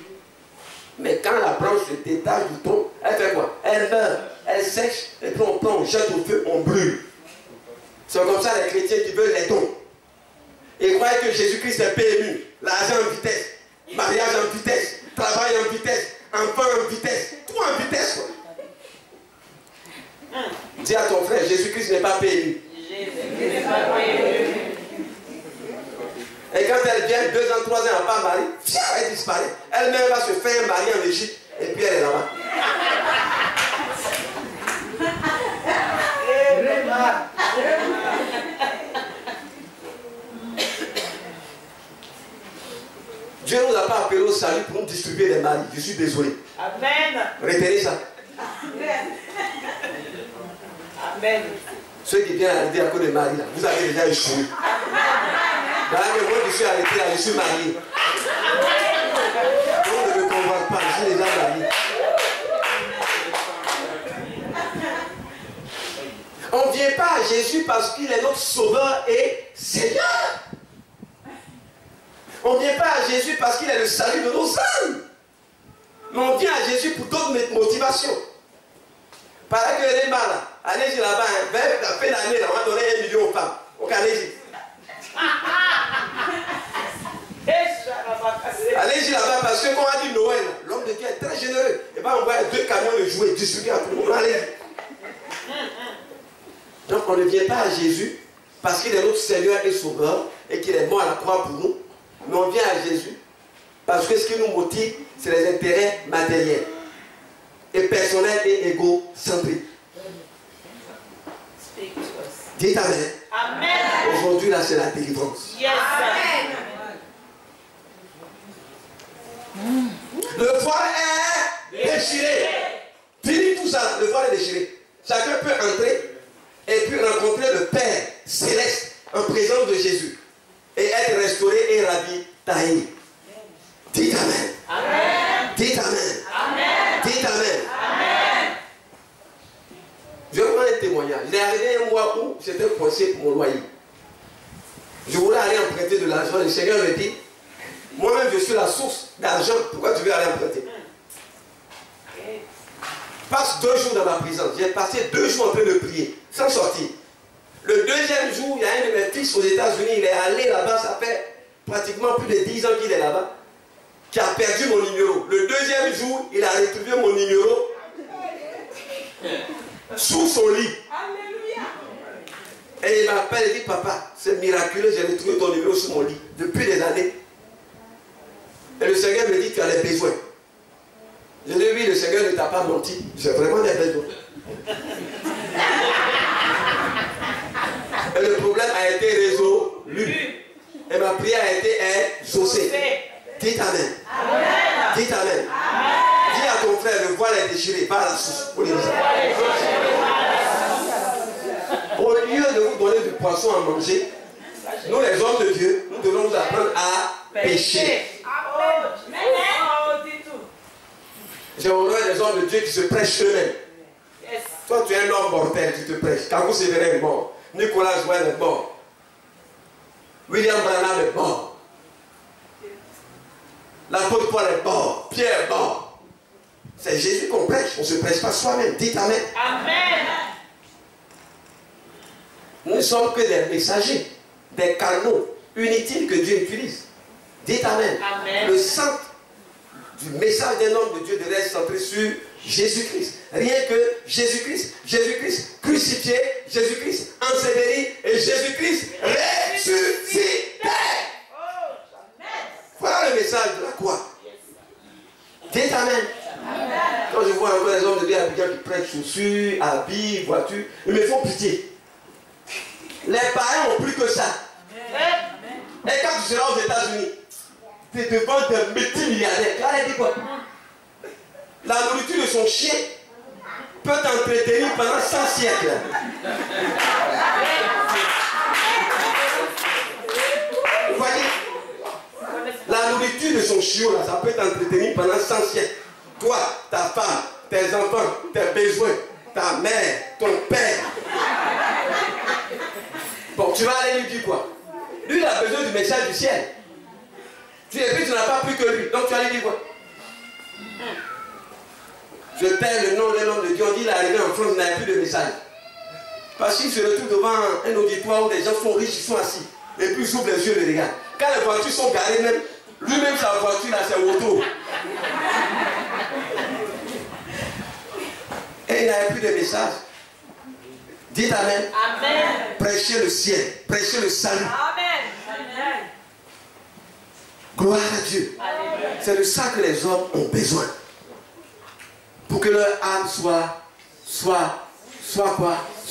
Mais quand la branche se détache du tronc, elle fait quoi? Elle meurt, elle sèche, et puis on jette au feu, on brûle. C'est comme ça les chrétiens qui veulent les dons. Ils croient que Jésus-Christ est PMU, l'argent en vitesse, mariage en vitesse, travail en vitesse, enfant en vitesse, tout en vitesse. Dis à ton frère, Jésus-Christ n'est pas PMU. Jésus-Christ n'est pas PMU. Et quand elle vient, 2 ans, 3 ans, elle n'a pas marié, elle disparaît. Elle-même va se faire marier en Égypte, et puis elle est là-bas. Dieu ne nous a pas appelés au salut pour nous distribuer des maris. Je suis désolé. Amen. Retenez ça. Amen. Amen. Ceux qui viennent arrêter à cause des maris, là, vous avez déjà échoué. Voilà, mais moi je suis arrêté là, je suis marié. On ne me convoque pas, je suis déjà marié. On ne vient pas à Jésus parce qu'il est notre sauveur et Seigneur. On ne vient pas à Jésus parce qu'il est le salut de nos âmes. Mais on vient à Jésus pour d'autres motivations. Pareil que les malades, allez-y là-bas, vers la fin d'année, on va donner 1 million aux femmes. Donc allez-y. Allez-y là-bas parce que quand on a dit Noël, l'homme de Dieu est très généreux. Et bien on va 2 camions de jouets distribués à tout le monde. Allez-y. Donc on ne vient pas à Jésus parce qu'il est notre Seigneur et Sauveur et qu'il est mort à la croix pour nous. Mais on vient à Jésus parce que ce qui nous motive, c'est les intérêts matériels et personnels et égocentriques. Dites Amen. Amen. Aujourd'hui, là, c'est la délivrance. Yes. Amen. Le voile est déchiré. Fini tout ça, le voile est déchiré. Chacun peut entrer et puis rencontrer le Père céleste en présence de Jésus et être restauré et ravitaillé. Dites Amen. Amen. Dites Amen. Amen. Dites Amen. Amen. Je vais vous rendre un témoignage. Il est arrivé un mois où j'étais coincé pour mon loyer. Je voulais aller emprunter de l'argent. Le Seigneur me dit, moi-même je suis la source d'argent. Pourquoi tu veux aller emprunter? Passe 2 jours dans ma prison. J'ai passé 2 jours en train de prier, sans sortir. Le 2e jour, il y a un de mes fils aux États-Unis, il est allé là-bas, ça fait pratiquement plus de 10 ans qu'il est là-bas, qui a perdu mon numéro. Le 2e jour, il a retrouvé mon numéro sous son lit. Et il m'appelle et dit, papa, c'est miraculeux, j'ai retrouvé ton numéro sous mon lit depuis des années. Et le Seigneur me dit, tu as des besoins. Je dis, oui, le Seigneur ne t'a pas menti, j'ai vraiment des besoins. Et le problème a été résolu. Et ma prière a été exaucée. Dites Amen. Amen. Dites Amen. Amen. Dis à ton voile est déchiré, va à la source. Au lieu de vous donner du poisson à manger, nous les hommes de Dieu, nous devons nous apprendre à pécher. J'ai horreur des hommes de Dieu qui se prêchent eux-mêmes. Toi, tu es un homme mortel, tu te prêches. Kangou Sévérin est mort. Nicolas Joël est mort. William Branham est mort. L'apôtre Paul est mort. Pierre est mort. C'est Jésus qu'on prêche. On ne se prêche pas soi-même. Dites Amen. Amen. Nous ne sommes que des messagers, des canaux inutiles que Dieu utilise. Dites Amen. Amen. Le centre du message d'un homme de Dieu devrait être centré sur Jésus-Christ. Rien que Jésus-Christ. Jésus-Christ crucifié, Jésus-Christ enseveli et Jésus-Christ ressuscité. Voilà le message de la croix. Dites Amen. Quand je vois encore les hommes de Dieu habillés qui prennent chaussures, habits, voitures, ils me font pitié. Les païens n'ont plus que ça. Et quand tu seras aux États-Unis, tu es devant des multimilliardaires. Là, elle dit quoi? La nourriture de son chien peut t'entretenir pendant 100 siècles. Vous voyez? La nourriture de son chiot, là, ça peut t'entretenir pendant 100 siècles. Toi, ta femme, tes enfants, tes besoins, ta mère, ton père. Bon, tu vas aller lui dire quoi? Lui, il a besoin du message du ciel. Et puis tu n'as pas plus que lui. Donc tu vas lui dire quoi? Je perds le nom d'un homme de Dieu. On dit il est arrivé en France, il n'avait plus de message. Parce qu'il se retrouve devant un auditoire où les gens sont riches, ils sont assis. Et puis ils ouvrent les yeux et les regardent. Quand les voitures sont garées même, lui-même sa voiture là, c'est auto. Et il n'avait plus de message. Dites Amen. Amen. Prêchez le ciel, prêchez le salut. Amen. Gloire à Dieu. C'est de ça que les hommes ont besoin. Pour que leur âme soit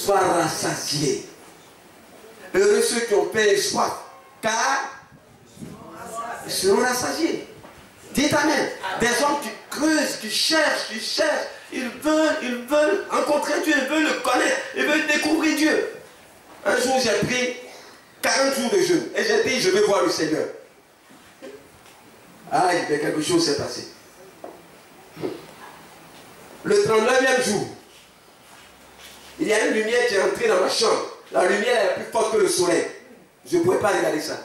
rassasiée. Heureux ceux qui ont paix et soif, car ils seront rassasiés. Dites Amen. Des hommes qui creusent, qui cherchent, ils veulent rencontrer Dieu, ils veulent le connaître, ils veulent découvrir Dieu. Un jour, j'ai pris 40 jours de jeûne et j'ai dit, je vais voir le Seigneur. Ah, quelque chose s'est passé. Le 39e jour, il y a une lumière qui est entrée dans ma chambre. La lumière est plus forte que le soleil. Je ne pouvais pas regarder ça.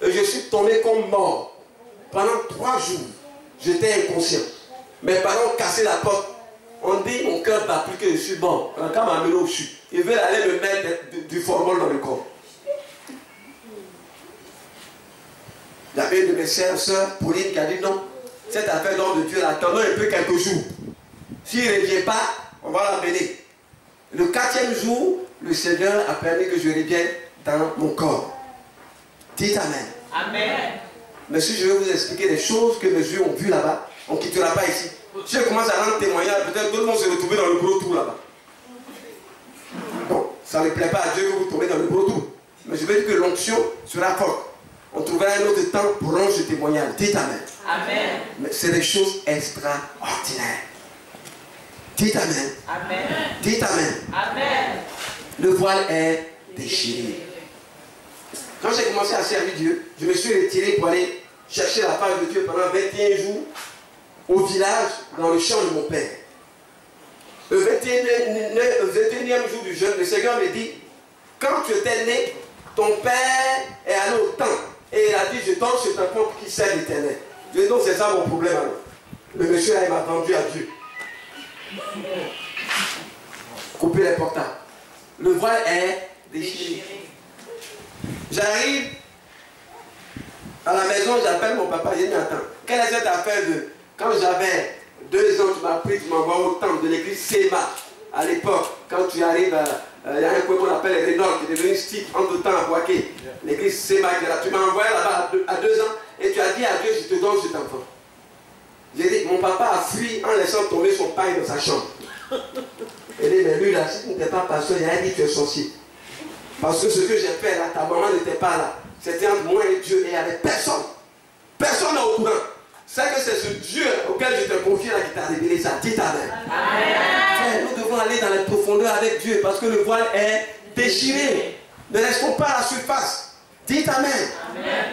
Et je suis tombé comme mort. Pendant 3 jours, j'étais inconscient. Mes parents ont cassé la porte. On dit, mon cœur bat plus que je suis mort. Quand m'a amené au chute, ils veulent aller me mettre du formol dans le corps. Il y avait une de mes sœurs, Pauline, qui a dit non, cette affaire d'homme de Dieu, attendons un peu quelques jours. S'il ne revient pas, on va l'amener. Le 4e jour, le Seigneur a permis que je revienne dans mon corps. Dites Amen. Amen. Mais si je vais vous expliquer des choses que mes yeux ont vues là-bas, on ne quittera pas ici. Si je commence à rendre témoignage, peut-être d'autres vont se retrouver dans le gros trou là-bas. Bon, ça ne plaît pas à Dieu que vous tombez dans le gros trou. Mais je veux dire que l'onction sera forte. On trouvera un autre temps pour rendre ce témoignage. Dites Amen. Amen. Mais c'est des choses extraordinaires. Dites Amen. Amen. Dites Amen. Amen. Le voile est déchiré. Quand j'ai commencé à servir Dieu, je me suis retiré pour aller chercher la face de Dieu pendant 21 jours au village, dans le champ de mon père. Le 21e jour du jeûne, le Seigneur me dit, quand tu étais né, ton père est allé au temple. Et il a dit, je donne cet enfant qui sert l'Éternel. Je dis, non, c'est ça mon problème alors. Le monsieur là, il m'a vendu à Dieu. Couper les portables. Le voile est déchiré. J'arrive à la maison, j'appelle mon papa, j'ai dit, attends, quelle est cette affaire de... Quand j'avais 2 ans, tu m'as pris, tu m'envoies au temple de l'église Séma. À l'époque, quand tu arrives, il y a un coin qu'on appelle Rénol, qui est devenu Stick, entre temps à Boaké. L'église Séma, tu m'as envoyé là-bas à 2 ans, et tu as dit à Dieu, je te donne cet enfant. J'ai dit, mon papa a fui en laissant tomber son pain dans sa chambre. Il dit, mais lui là, si tu n'étais pas pasteur, il a dit, tu es sorcier. Parce que ce que j'ai fait là, ta maman n'était pas là. C'était entre moi et Dieu, et il n'y avait personne. Personne n'est au courant. sais que c'est ce Dieu auquel je te confie là qui t'a révélé ça. Dites Amen. Frère, nous devons aller dans les profondeurs avec Dieu parce que le voile est déchiré. Ne restons pas à la surface. Dites Amen.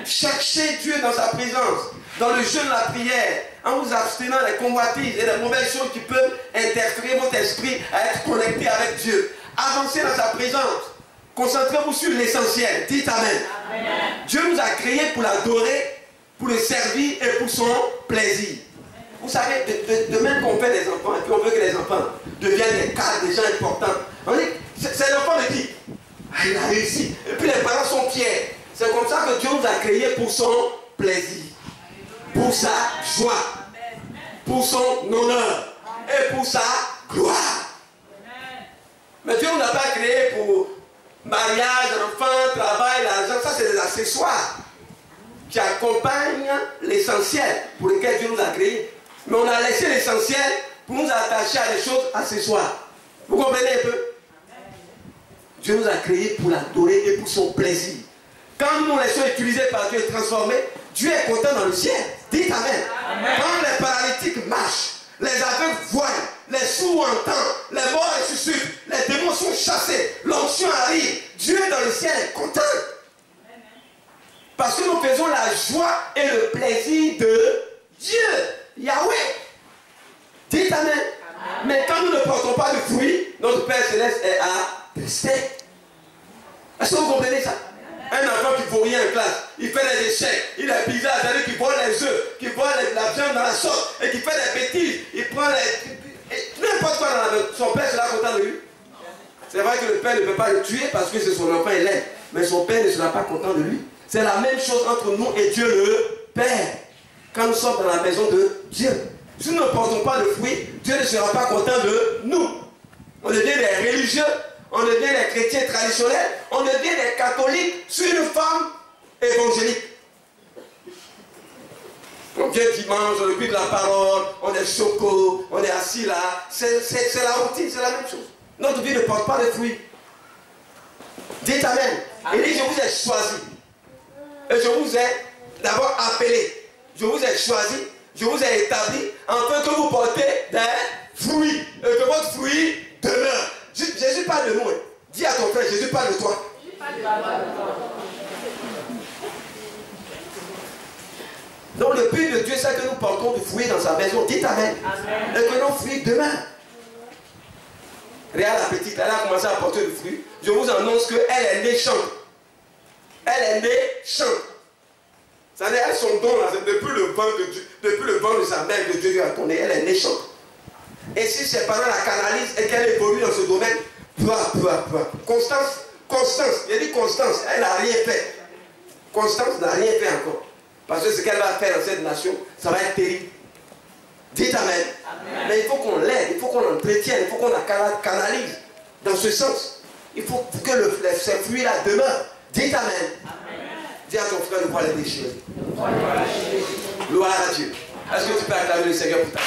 Cherchez Dieu dans sa présence, dans le jeûne, la prière, en vous abstenant des convoitises et des mauvaises choses qui peuvent interférer votre esprit à être connecté avec Dieu. Avancez dans sa présence. Concentrez-vous sur l'essentiel. Dites Amen. Dieu nous a créés pour l'adorer, pour le servir et pour son plaisir. Vous savez, de même qu'on fait des enfants et puis on veut que les enfants deviennent des cadres, des gens importants. On dit, c'est l'enfant de qui? Ah, il a réussi. Et puis les parents sont fiers. C'est comme ça que Dieu nous a créés pour son plaisir, pour sa joie, pour son honneur et pour sa gloire. Mais Dieu ne nous a pas créés pour mariage, enfant, travail, l'argent. Ça, c'est des accessoires qui accompagnent l'essentiel pour lequel Dieu nous a créés. Mais on a laissé l'essentiel pour nous attacher à des choses accessoires. Vous comprenez un peu? Dieu nous a créés pour l'adorer et pour son plaisir. Quand nous nous laissons utiliser par Dieu et transformer, Dieu est content dans le ciel. Dites Amen. Quand les paralytiques marchent, les aveugles voient, les sourds entendent, les morts ressuscitent, les démons sont chassés, l'onction arrive, Dieu dans le ciel est content. Parce que nous faisons la joie et le plaisir de Dieu, Yahweh. Dites Amen. Mais quand nous ne portons pas de fruits, notre Père Céleste est attesté. Est-ce que vous comprenez ça? Un enfant qui ne vaut rien en classe, il fait des échecs, il est bizarre, c'est-à-dire qu'il vole les œufs, qu'il vole la viande dans la sauce, et qu'il fait des bêtises, il prend n'importe quoi dans la main. Son père sera content de lui. C'est vrai que le père ne peut pas le tuer parce que c'est son enfant, il l'aime, mais son père ne sera pas content de lui. C'est la même chose entre nous et Dieu le Père. Quand nous sommes dans la maison de Dieu, si nous ne portons pas de fruits, Dieu ne sera pas content de nous. On devient des religieux, on devient des chrétiens traditionnels, on devient des catholiques sur une femme évangélique. On vient dimanche, on écoute la parole, on est choco, on est assis là. C'est la routine, c'est la même chose. Notre vie ne porte pas de fruits. Dites Amen. Il dit, je vous ai choisi. Et je vous ai d'abord appelé. Je vous ai choisi, je vous ai établi, afin que vous portez des fruits. Et que votre fruit demeure. Jésus parle de nous. Hein. Dis à ton frère, Jésus parle de toi. Donc le but de Dieu, c'est que nous portons du fruit dans sa maison. Dites Amen. Et que nos fruits demeurent. Regarde la petite, elle a commencé à porter du fruit. Je vous annonce qu'elle est née chante. Elle est née chante. Ça veut dire qu'elle son don là, c'est depuis le ventre de Dieu, depuis le ventre de sa mère que Dieu lui a donné, elle est née chante. Et si ses parents la canalisent et qu'elle évolue dans ce domaine, Constance, j'ai dit Constance, elle n'a rien fait. Constance n'a rien fait encore. Parce que ce qu'elle va faire dans cette nation, ça va être terrible. Dites Amen. Mais il faut qu'on l'aide, il faut qu'on l'entretienne, il faut qu'on la canalise dans ce sens. Il faut que ces fruits-là demeurent. Dites Amen. Dis à ton frère de voir les déchirés. Gloire à Dieu. Est-ce que tu peux acclamer le Seigneur pour ta vie?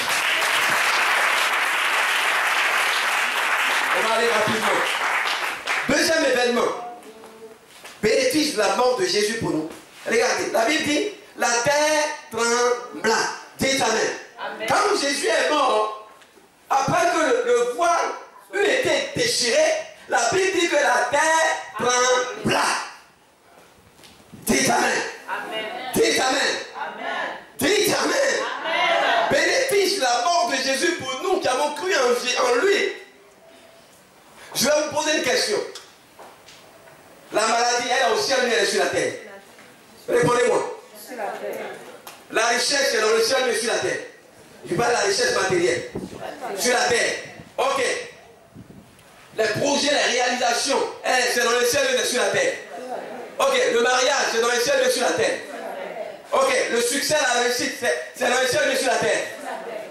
On va aller rapidement. Deuxième événement. Bénéfice de la mort de Jésus pour nous. Regardez, la Bible dit, la terre trembla. Dites Amen. Quand Jésus est mort, après que le voile eut été déchiré, la Bible dit que la terre trembla. Dites Amen. Dites Amen. Dites Amen. Bénéfice de la mort de Jésus pour nous qui avons cru en lui. Je vais vous poser une question. La maladie, elle est au ciel, mais elle est sur la terre. Répondez-moi. La richesse est dans le ciel, mais sur la terre. Je parle de la richesse matérielle. Sur la terre. Ok. Les projets, les réalisations, c'est dans le ciel, mais sur la terre. Ok, le mariage, c'est dans le ciel, mais sur la terre. Ok, le succès, la réussite, c'est dans le ciel, mais sur la terre.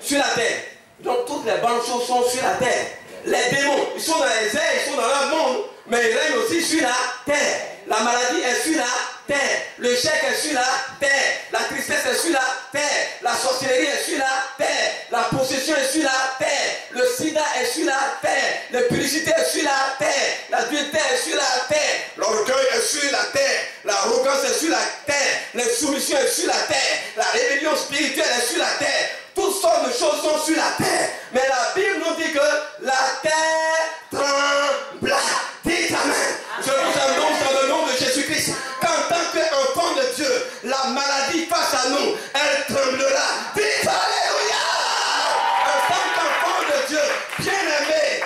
Sur la terre. Donc toutes les bonnes choses sont sur la terre. Les démons, ils sont dans les airs, ils sont dans leur monde, mais ils règnent aussi sur la terre. La maladie est sur la terre. Le chèque est sur la terre. La tristesse est sur la terre. La sorcellerie est sur la terre. La possession est sur la terre. Le sida est sur la terre. L'impureté est sur la terre. L'adultère est sur la terre. L'orgueil est sur la terre. L'arrogance est sur la terre. L'insoumission est sur la terre. La rébellion spirituelle est sur la terre. Toutes sortes de choses sont sur la terre. Mais la Bible nous dit que la terre trembla. Dites Amen. Je vous annonce dans le nom de Jésus-Christ qu'en tant qu'enfant de Dieu, la maladie face à nous, elle tremblera. Dites Alléluia. En tant qu'enfant de Dieu, bien-aimé,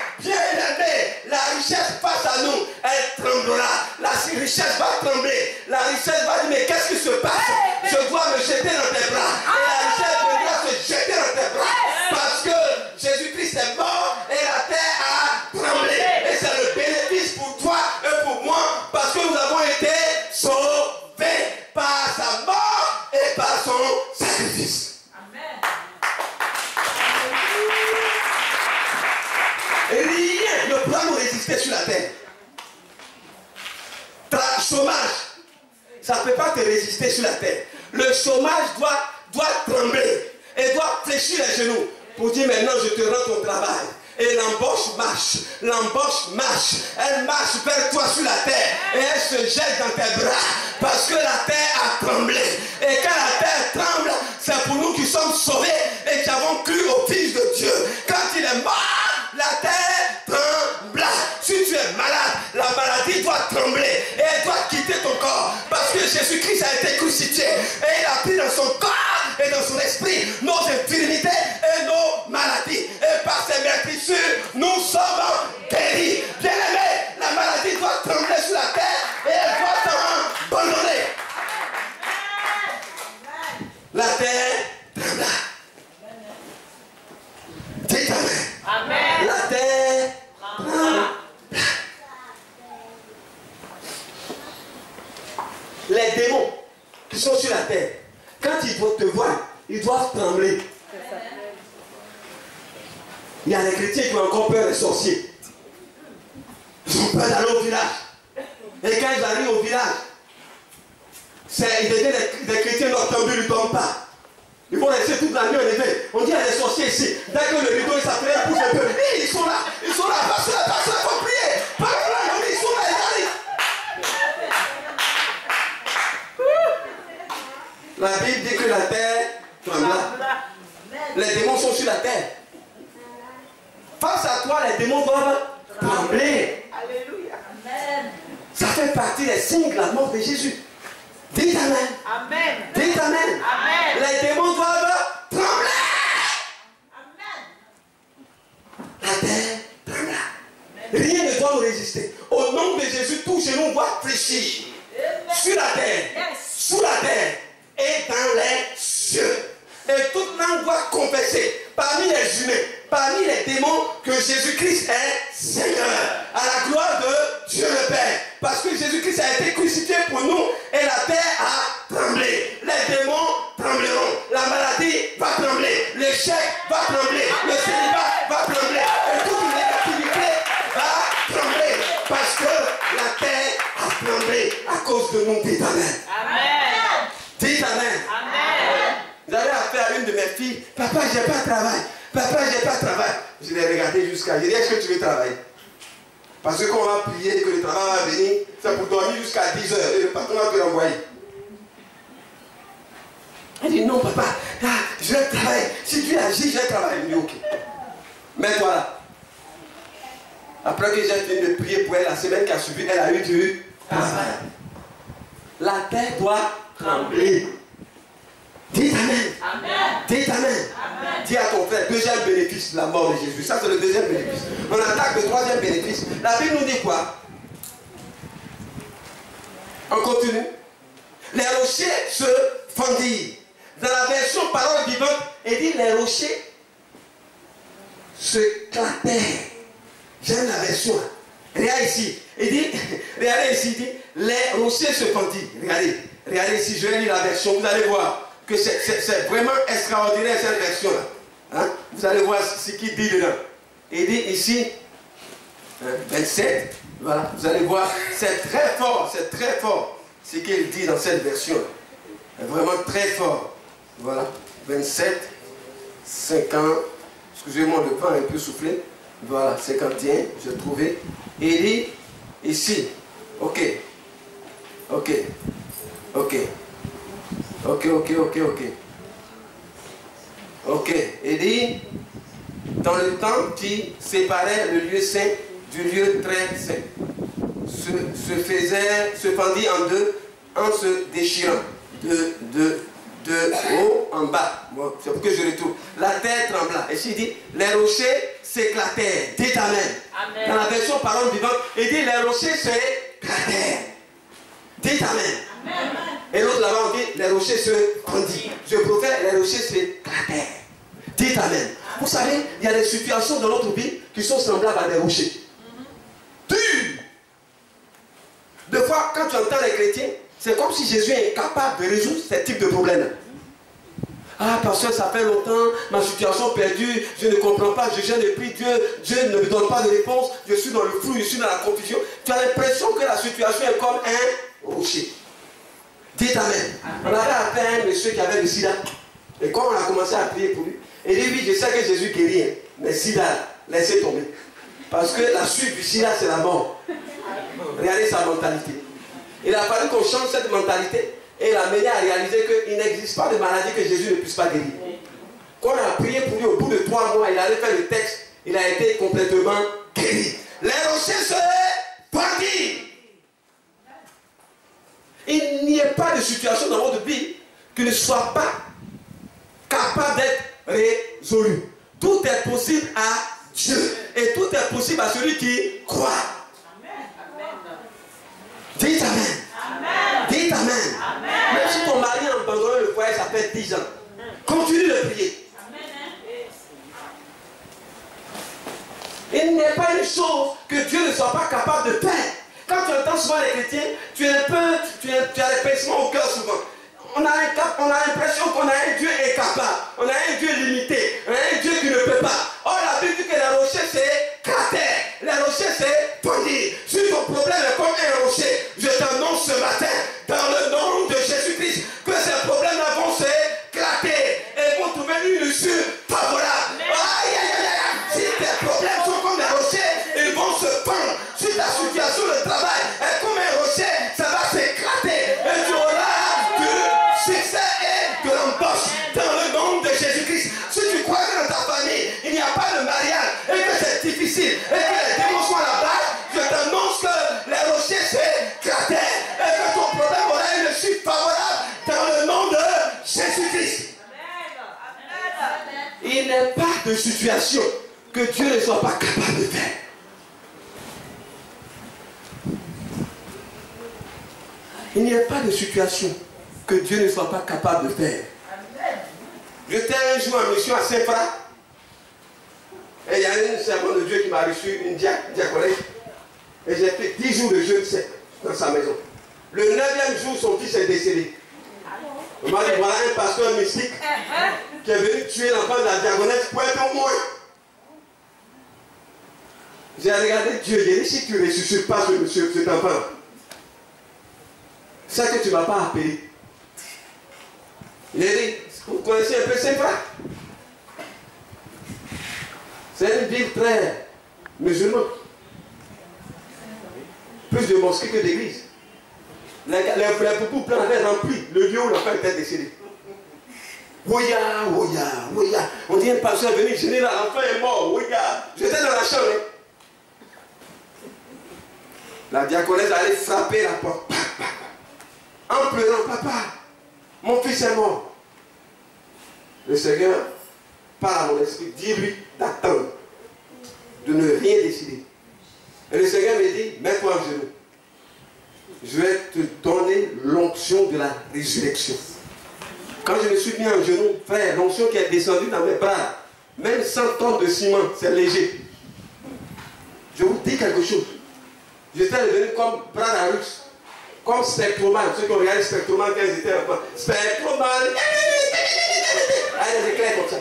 la richesse face à nous, elle tremblera. La richesse va trembler. La richesse va dire, mais qu'est-ce qui se passe? Je dois me jeter dans tes bras. Et la richesse devra se jeter dans tes bras. Parce que Jésus-Christ est mort et la terre a tremblé. Et c'est le bénéfice pour toi et pour moi. Parce que nous avons été sauvés par sa mort et par son sacrifice. Rien ne pourra nous résister sur la terre. Chômage, ça ne peut pas te résister sur la terre. Le chômage doit trembler et doit fléchir les genoux pour dire maintenant je te rends ton travail. Et l'embauche marche, elle marche vers toi sur la terre et elle se jette dans tes bras parce que la terre a tremblé. Et quand la terre tremble, c'est pour nous qui sommes sauvés et qui avons cru au Fils de Dieu. Quand il est mort, la terre trembla. Si tu es malade, la maladie doit trembler et elle doit quitter ton corps parce que Jésus-Christ a été crucifié et il a pris dans son corps et dans son esprit nos infirmités et nos maladies. Et par ses meurtrissures, nous sommes guéris. Bien-aimés, la maladie doit trembler sur la terre et elle doit s'abandonner. La terre trembla. Dites Amen. Amen. La terre trembla. Les démons qui sont sur la terre, quand ils te voient, ils doivent trembler. Il y a des chrétiens qui ont encore peur des sorciers. Ils ont peur d'aller au village. Et quand ils arrivent au village, ils deviennent des chrétiens noctambules, ils ne dorment pas. Ils vont rester toute la nuit en éveil. On dit il y a des sorciers ici. Dès que le rideau s'appelle, ils poussent un peu. Ils sont là, parce que il faut prier. Par là, ils sont là, ils arrivent. La Bible dit que la terre trembla. Les démons sont sur la terre. Face à toi, les démons doivent trembler. Alléluia. Ça fait partie des signes de la mort de Jésus. Dites Amen. Amen. Dites Amen. Amen. Les démons doivent trembler. Amen. La terre trembla. Rien ne doit nous résister. Au nom de Jésus, tout genou doit fléchir. Sur la terre, sous la terre et dans les cieux. Et toute langue doit confesser parmi les humains, parmi les démons, que Jésus-Christ est Seigneur. À la gloire de Dieu le Père. Parce que Jésus-Christ a été crucifié pour nous et la terre a tremblé. Les démons trembleront. La maladie va trembler. L'échec va trembler. Le célibat va trembler. Et toute négativité va trembler. Parce que la terre a tremblé à cause de nous. Dites Amen. Amen. Dites Amen. Amen. J'avais affaire à une de mes filles. Papa, j'ai pas de travail. Papa, j'ai pas de travail. Je l'ai regardé jusqu'à. J'ai dit, est-ce que tu veux travailler? Parce que quand on va prier que le travail va venir, c'est pour dormir jusqu'à 10 heures et le patron va te l'envoyer. Elle dit, non, papa, je vais travailler. Si tu agis, je vais travailler. Je dis, ok. Mets-toi là. Après que j'ai fini de prier pour elle, la semaine qui a suivi, elle a eu du travail. La terre doit trembler. Dites Amen. Amen. Dites Amen. Amen. Dis à ton frère, deuxième bénéfice de la mort de Jésus. Ça, c'est le deuxième bénéfice. On attaque le troisième bénéfice. La Bible nous dit quoi? On continue. Les rochers se fendirent. Dans la version parole vivante, il dit les rochers se clapèrent. J'aime la version. Regarde ici. Il dit, regardez ici, il dit, les rochers se fendirent. Regardez, regardez ici, je vais lire la version, vous allez voir que c'est vraiment extraordinaire cette version-là. Hein? Vous allez voir ce qu'il dit dedans. Il dit ici, 27, voilà, vous allez voir, c'est très fort ce qu'il dit dans cette version. Vraiment très fort. Voilà, 27, 50, excusez-moi le vent un peu soufflé. Voilà, 51, j'ai trouvé. Et il dit ici, Ok. Ok. Ok. Ok, ok, ok, ok. Ok. Il dit, dans le temps qui séparait le lieu saint du lieu très saint, se fendit en deux en se déchirant de haut en bas. Bon, c'est pour que je retrouve. La terre trembla. Et il dit, les rochers s'éclatèrent. Dites Amen. Amen. Dans la version parole vivante, il dit, les rochers s'éclatèrent. Dites Amen. Amen. Et l'autre là-bas, on dit, les rochers se fendit. Je profère, les rochers s'éclatèrent. Dites Amen. Vous savez, il y a des situations dans notre vie qui sont semblables à des rochers. Durs. Des fois, quand tu entends les chrétiens, c'est comme si Jésus est incapable de résoudre ce type de problème. Ah, pasteur, ça fait longtemps, ma situation perdue, je ne comprends pas, je jeûne et prie, Dieu ne me donne pas de réponse, je suis dans le flou, je suis dans la confusion. Tu as l'impression que la situation est comme un rocher. Dites Amen. On avait appelé un monsieur qui avait le sida. Et quand on a commencé à prier pour lui, il dit oui, je sais que Jésus guérit, hein, mais sida, laissez tomber. Parce que la suite du sida, c'est la mort. Regardez sa mentalité. Il a fallu qu'on change cette mentalité et l'amener à réaliser qu'il n'existe pas de maladie que Jésus ne puisse pas guérir. Quand on a prié pour lui au bout de 3 mois, il allait faire le texte, il a été complètement guéri. Les rochers se fendit. Il n'y a pas de situation dans votre vie qui ne soit pas capable d'être résolue. Tout est possible à Dieu et tout est possible à celui qui croit. Dites Amen. Amen. Dites Amen. Amen. Même si ton mari a abandonné le foyer, ça fait 10 ans. Continue de prier. Il n'est pas une chose que Dieu ne soit pas capable de faire. Quand tu entends souvent les chrétiens, tu as des pincements au cœur souvent. On a l'impression qu'on a un Dieu incapable. On a un Dieu limité. On a un Dieu qui ne peut pas. Or, la Bible dit que les rochers, c'est cratère. Les rochers, c'est fondis. Si ton problème est comme un rocher, je t'annonce ce matin, dans le nom de Jésus-Christ, que ces problèmes-là vont s'éclater et vont trouver une issue favorable. Aïe, aïe, aïe, aïe. Si tes problèmes sont comme des rochers, ils vont se fendre. Si ta situation de travail est comme un rocher, ça va s'éclater. Et tu auras du succès et de l'embauche dans le nom de Jésus-Christ. Si tu crois que dans ta famille, il n'y a pas de mariage et que c'est difficile et que les démons sont à la base, je t'annonce que les rochers s'éclatèrent et que ton problème aura une suite favorable dans le nom de Jésus-Christ. Il n'est pas de situation que Dieu ne soit pas capable de faire. Il n'y a pas de situation que Dieu ne soit pas capable de faire. J'étais un jour en mission à Saint-Fra. Et il y a un servant de Dieu qui m'a reçu une diaconesse. Et j'ai fait 10 jours de jeûne sec dans sa maison. Le 9e jour, son fils est décédé. On m'a dit, voilà un pasteur mystique qui est venu tuer l'enfant de la diaconesse pour être au moins. J'ai regardé Dieu, j'ai dit, si tu ne ressuscites pas ce monsieur, cet enfant, c'est ça que tu ne m'as pas appelé. Il a dit, vous connaissez un peu Saint-Fra? C'est une ville très musulmane. Plus de mosquées que d'églises. Les poupous blancs avaient rempli le lieu où l'enfant était décédé. Ouya, ouya, ouya. On dit un pasteur est venu gêner là, l'enfant est mort. Ouya. J'étais dans la chambre. La diaconesse allait frapper la porte. En pleurant, papa, mon fils est mort. Le Seigneur parle à mon esprit, dis-lui d'attendre, de ne rien décider. Et le Seigneur me dit, mets-toi en genoux. Je vais te donner l'onction de la résurrection. Quand je me suis mis en genoux, frère, l'onction qui est descendue dans mes bras, même 100 tonnes de ciment, c'est léger. Je vous dis quelque chose. J'étais devenu comme Branarus, comme Spectroman, ceux qui ont regardé Spectroman quand ils étaient enfants. Spectroman, des éclairs comme ça.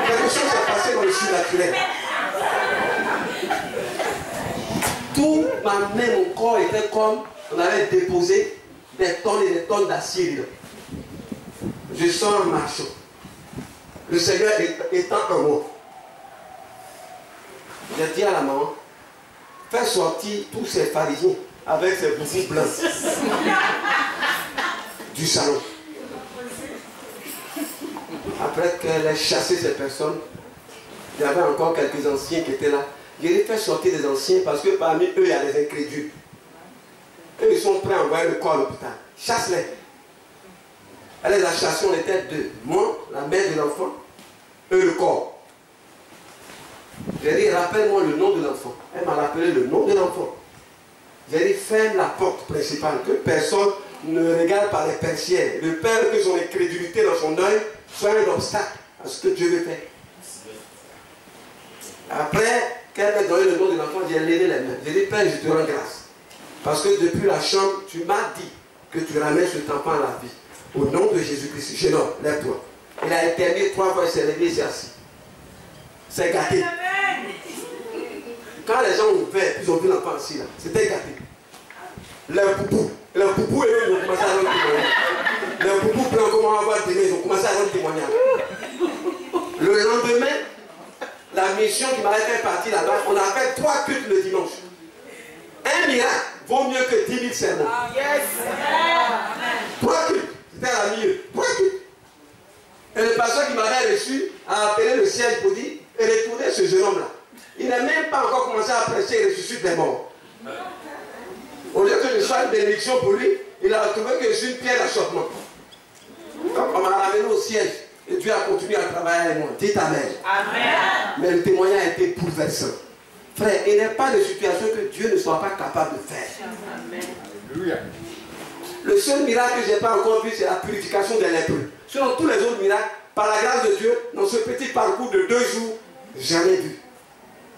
Quelque chose s'est passé dans le surnaturel. Tout ma main, mon corps était comme on avait déposé des tonnes et des tonnes d'acier dedans. Je sors en marchant. Le Seigneur étant en moi. J'ai dit à la maman, fais sortir tous ces pharisiens avec ses boubous blancs du salon. Après qu'elle ait chassé ces personnes, il y avait encore quelques anciens qui étaient là. J'ai fait sortir des anciens parce que parmi eux, il y a des incrédules. Eux, ils sont prêts à envoyer le corps à l'hôpital. Chasse-les. Elle les a chassés, on était deux. Moi, la mère de l'enfant, eux, le corps. J'ai dit, rappelle-moi le nom de l'enfant. Elle m'a rappelé le nom de l'enfant. J'ai dit, ferme la porte principale, que personne ne regarde par les persiennes. Le père, que son incrédulité dans son œil soit un obstacle à ce que Dieu veut faire. Après qu'elle m'a donné le nom de l'enfant, j'ai levé les mains. J'ai dit, Père, je te rends grâce. Parce que depuis la chambre, tu m'as dit que tu ramènes cet enfant à la vie. Au nom de Jésus-Christ, jeune homme, lève-toi. Il a éternué 3 fois, il s'est levé, il s'est assis. C'est gâté. Quand les gens ont ouvert, ils ont vu l'enfant assis là, c'était gâté. Leur poupou, et eux, ils ont commencé à rendre témoignage. Leur poupou plein, comment on va voir demain, ils ont commencé à rendre témoignage. Le lendemain, la mission qui m'avait fait partir là-bas, on a fait 3 cultes le dimanche. Un miracle vaut mieux que 10 000 sermons. 3 cultes, c'était à la milieu. 3 cultes. Et le pasteur qui m'avait reçu a appelé le siège pour dire, et retourner ce jeune homme-là. Il n'a même pas encore commencé à prêcher et ressuscite les morts. Au lieu que je sois une bénédiction pour lui, il a trouvé que je suis une pierre d'achoppement. Donc on m'a ramené au siège. Et Dieu a continué à travailler avec moi. Dites Amen. Amen. Mais le témoignage a été bouleversant. Frère, il n'est pas de situation que Dieu ne soit pas capable de faire. Amen. Le seul miracle que je n'ai pas encore vu, c'est la purification des lépreux. Sinon, tous les autres miracles, par la grâce de Dieu, dans ce petit parcours de 2 jours, jamais vu.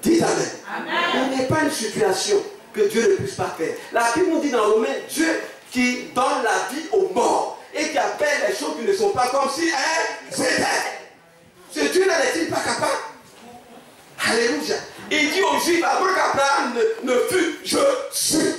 Dites Amen. Amen. Il n'est pas une situation que Dieu ne puisse pas faire. La Bible nous dit dans Romains, Dieu qui donne la vie aux morts et qui appelle les choses qui ne sont pas comme si elles étaient. Ce Dieu-là n'est-il pas capable? Alléluia. Il dit aux Juifs, avant qu'Abraham ne fût, je suis.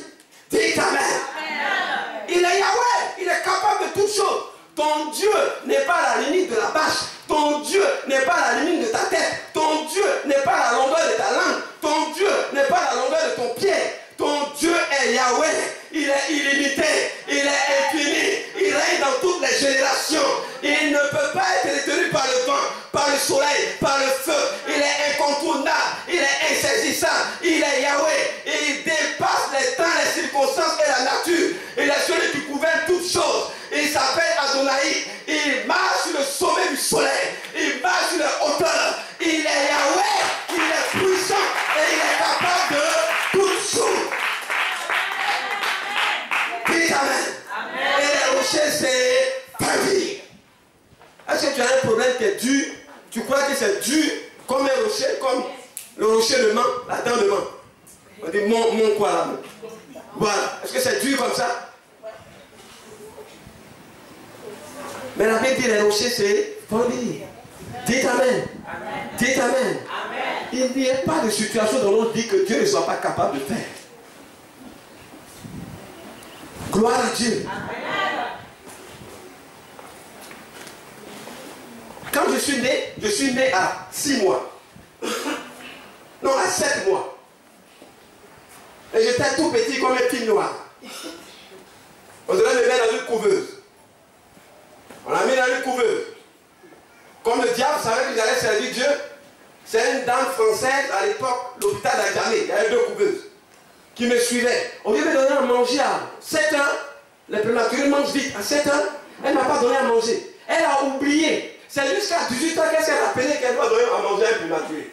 Dites Amen. Amen. Il est Yahweh, il est capable de toutes choses. Ton Dieu n'est pas à la limite de la bâche. Ton Dieu n'est pas à la limite de ta tête. Ton Dieu n'est pas à la longueur de ta langue. Ton Dieu n'est pas à la longueur de ton pied. Ton Dieu est Yahweh. Il est illimité. Il est infini. Il règne dans toutes les générations. Il ne peut pas être détenu par le vent, par le soleil, par le feu. Il est incontournable. Il est insaisissable. Il est Yahweh. Et il dépasse les temps, les circonstances et la nature. Il est celui qui gouverne toutes choses. Il s'appelle Adonai. Il marche sur le sommet du soleil. Il marche sur les hauteurs. Il est Yahweh. Il est puissant. Et il est capable de toutes choses. Dites Amen. Et les rochers, c'est ta vie. Est-ce que tu as un problème qui est dur? Tu crois que c'est dur comme un rocher, comme le rocher de Mans, la dent de Mans? On dit mon quoi là? Voilà. Est-ce que c'est dur comme ça? Mais la Bible dit les rochers, c'est folie. Dites Amen. Amen. Dites Amen. Amen. Il n'y a pas de situation dont on dit que Dieu ne soit pas capable de faire. Gloire à Dieu. Amen. Quand je suis né à 6 mois. Non, à 7 mois. Et j'étais tout petit comme un petit noir. On devait me mettre dans une couveuse. On l'a mis dans une couveuse. Comme le diable savait que j'allais servir Dieu, c'est une dame française à l'époque, l'hôpital d'Adjamé, il y avait 2 couveuses qui me suivaient. On vient me donner à manger à 7 ans. Les prématurés mangent vite. À 7 ans, elle ne m'a pas donné à manger. Elle a oublié. C'est jusqu'à 18 ans qu'elle s'est rappelée qu'elle doit donner à manger à un prématuré.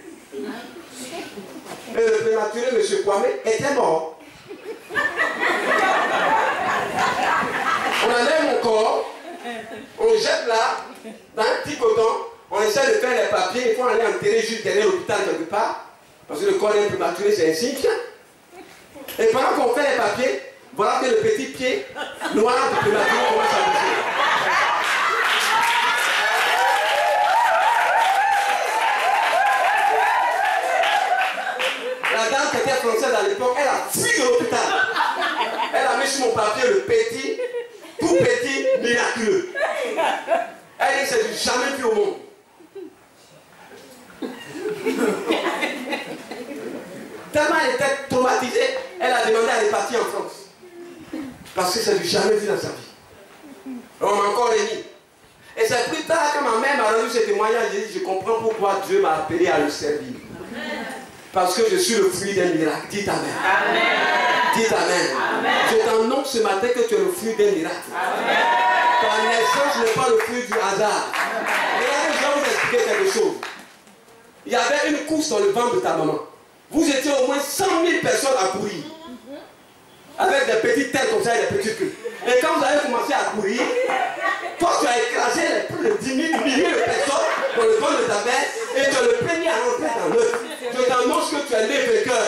Et le prématuré, M. Kwame, était mort. On enlève mon corps, on jette là, dans un petit coton, on essaie de faire les papiers, il faut aller enterrer juste derrière l'hôpital quelque part, parce que le corps d'un prématuré, c'est insignifiant. Et pendant qu'on fait les papiers, voilà que le petit pied noir du prématuré commence à bouger. La dame qui était française à l'époque, elle a fui de l'hôpital. Elle a mis sur mon papier le petit, tout petit, miraculeux. Elle dit, c'est du jamais vu au monde. Tellement elle était traumatisée, elle a demandé à aller partir en France. Parce que ça n'a jamais vu dans sa vie. On m'a encore réuni. Et c'est plus tard que ma mère m'a rendu ce témoignage, j'ai dit, je comprends pourquoi Dieu m'a appelé à le servir. Parce que je suis le fruit d'un miracle. Dites Amen. Amen. Dites Amen. Amen. Je t'annonce ce matin que tu es le fruit d'un miracle. Amen. Ta naissance n'est pas le fruit du hasard. Regardez, je vais vous expliquer quelque chose. Il y avait une course dans le ventre de ta maman. Vous étiez au moins 100 000 personnes à courir. Avec des petites têtes comme ça et des petites queues. Et quand vous avez commencé à courir, toi tu as écrasé les plus de 10 000 milliers de personnes dans le ventre de ta mère et tu es le premier à rentrer dans l'œuf. Je t'annonce que tu es né vainqueur.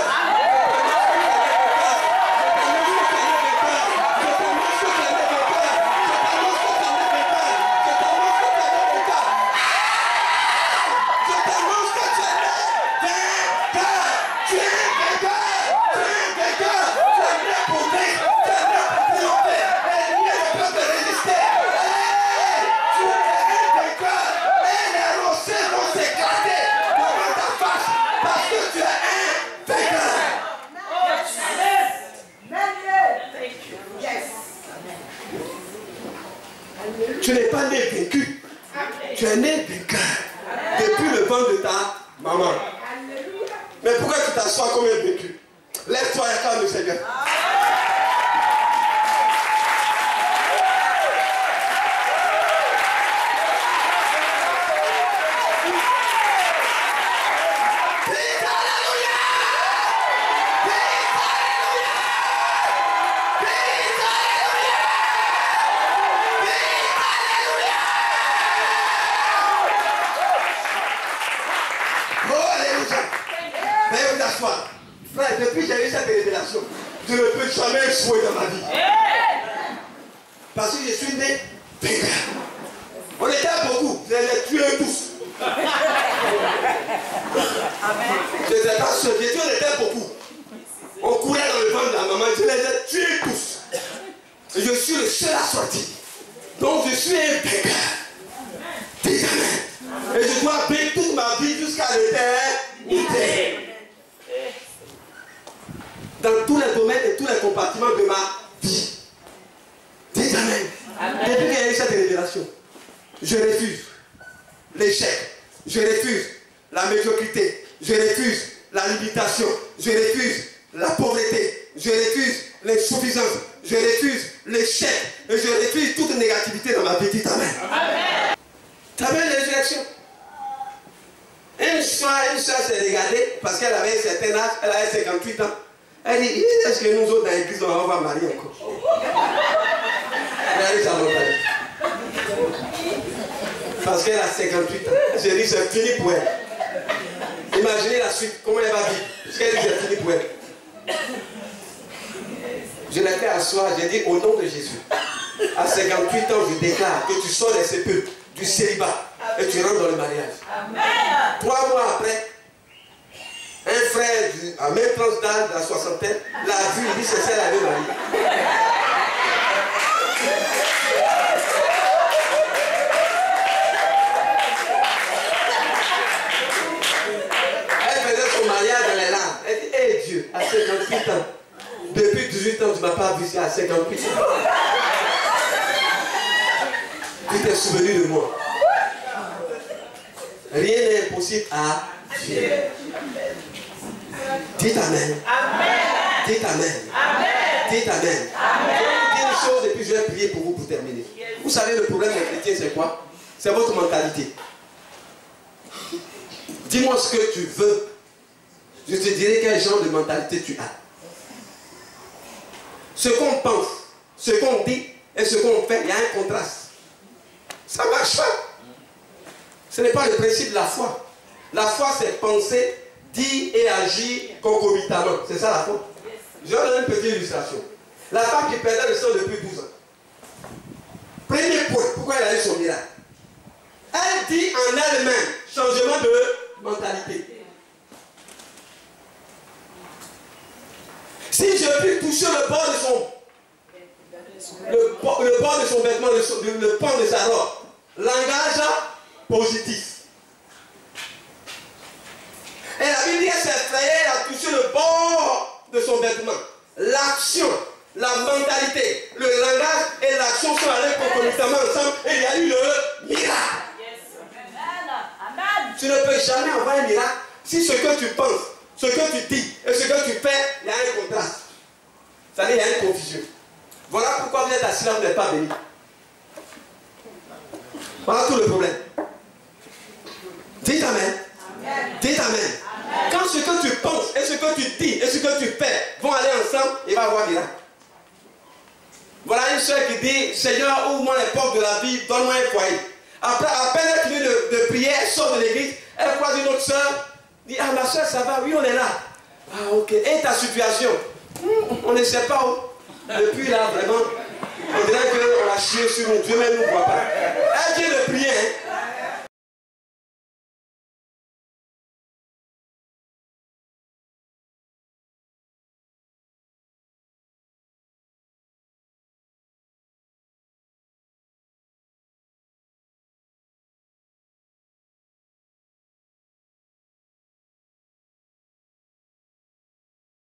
Tu n'es pas né vaincu. Tu es né vainqueur. Depuis le ventre de ta maman. Mais pourquoi tu t'assois comme un vaincu? Lève-toi et acclame le Seigneur. Frère, depuis que j'ai eu cette révélation, je ne peux jamais échouer dans ma vie. Parce que je suis né vainqueur. On était beaucoup, je les ai tués tous. Je n'étais pas seul, j'ai dit on était beaucoup. On courait dans le ventre de la maman, je les ai tués tous. Et je suis le seul à sortir. Donc je suis un vainqueur. Dis Amen. Et je dois vivre toute ma vie jusqu'à l'éternité. Dans tous les domaines et tous les compartiments de ma vie. Dites Amen. Depuis qu'il y a eu cette révélation, je refuse l'échec, je refuse la médiocrité, je refuse la limitation, je refuse la pauvreté, je refuse l'insuffisance, je refuse l'échec et je refuse toute négativité dans ma vie. Dites Amen. Tu as une résurrection. Une soeur s'est regardée parce qu'elle avait un certain âge, elle avait 58 ans. Elle dit, est-ce que nous autres dans l'église, on va marier encore? Regardez sa mentalité. Parce qu'elle a 58 ans. J'ai dit, c'est fini pour elle. Imaginez la suite, comment elle va vivre. Parce qu'elle dit, c'est fini pour elle. Je l'ai fait asseoir, j'ai dit, au nom de Jésus, à 58 ans, je déclare que tu sors des sépulcres, du célibat, et tu rentres dans le mariage. Amen. 3 mois après, un frère à même tranche d'âge de la soixantaine l'a vu, il dit c'est celle avec Marie. Elle faisait son mariage dans les larmes. Elle dit, hé Dieu, à 58 ans, depuis 18 ans, tu ne m'as pas vu à 58 ans. Tu t'es souvenu de moi. Rien n'est impossible à Dieu. Dites Amen. Amen. Dites Amen. Amen. Dites Amen. Amen. Je vais vous dire une chose et puis je vais prier pour vous pour terminer. Vous savez, le problème des chrétiens, c'est quoi? C'est votre mentalité. Dis-moi ce que tu veux. Je te dirai quel genre de mentalité tu as. Ce qu'on pense, ce qu'on dit et ce qu'on fait, il y a un contraste. Ça ne marche pas. Ce n'est pas le principe de la foi. La foi, c'est penser, dire et agir concomitamment. C'est ça la foi. Je vais donner une petite illustration. La femme qui perdait le sang depuis 12 ans. Premier point, pourquoi elle a eu son miracle? Elle dit en elle-même, changement de mentalité. Si je puis toucher le bord de son le bord de son vêtement, le pan de sa robe, langage positif. Et la Bible dit qu'elle s'est effrayée, elle a touché le bord de son vêtement. L'action, la mentalité, le que tu penses, ce que tu dis et ce que tu fais, il y a un contraste. C'est-à-dire, il y a une confusion. Voilà pourquoi vous êtes assis là, vous n'êtes pas béni. Voilà tout le problème. Dites Amen. Dites Amen. Amen. Quand ce que tu penses et ce que tu dis et ce que tu fais vont aller ensemble, il va y avoir miracle. Voilà une soeur qui dit, Seigneur, ouvre-moi les portes de la vie, donne-moi un foyer. Après, à peine elle finit de prier, elle sort de l'église, elle croise une autre soeur, dit, ah ma soeur, ça va, oui, on est là. Ah ok, et ta situation? On ne sait pas où. Depuis là, vraiment, on dirait qu'on a chié sur nous, Dieu même ne nous voit pas. Elle vient de prier, hein.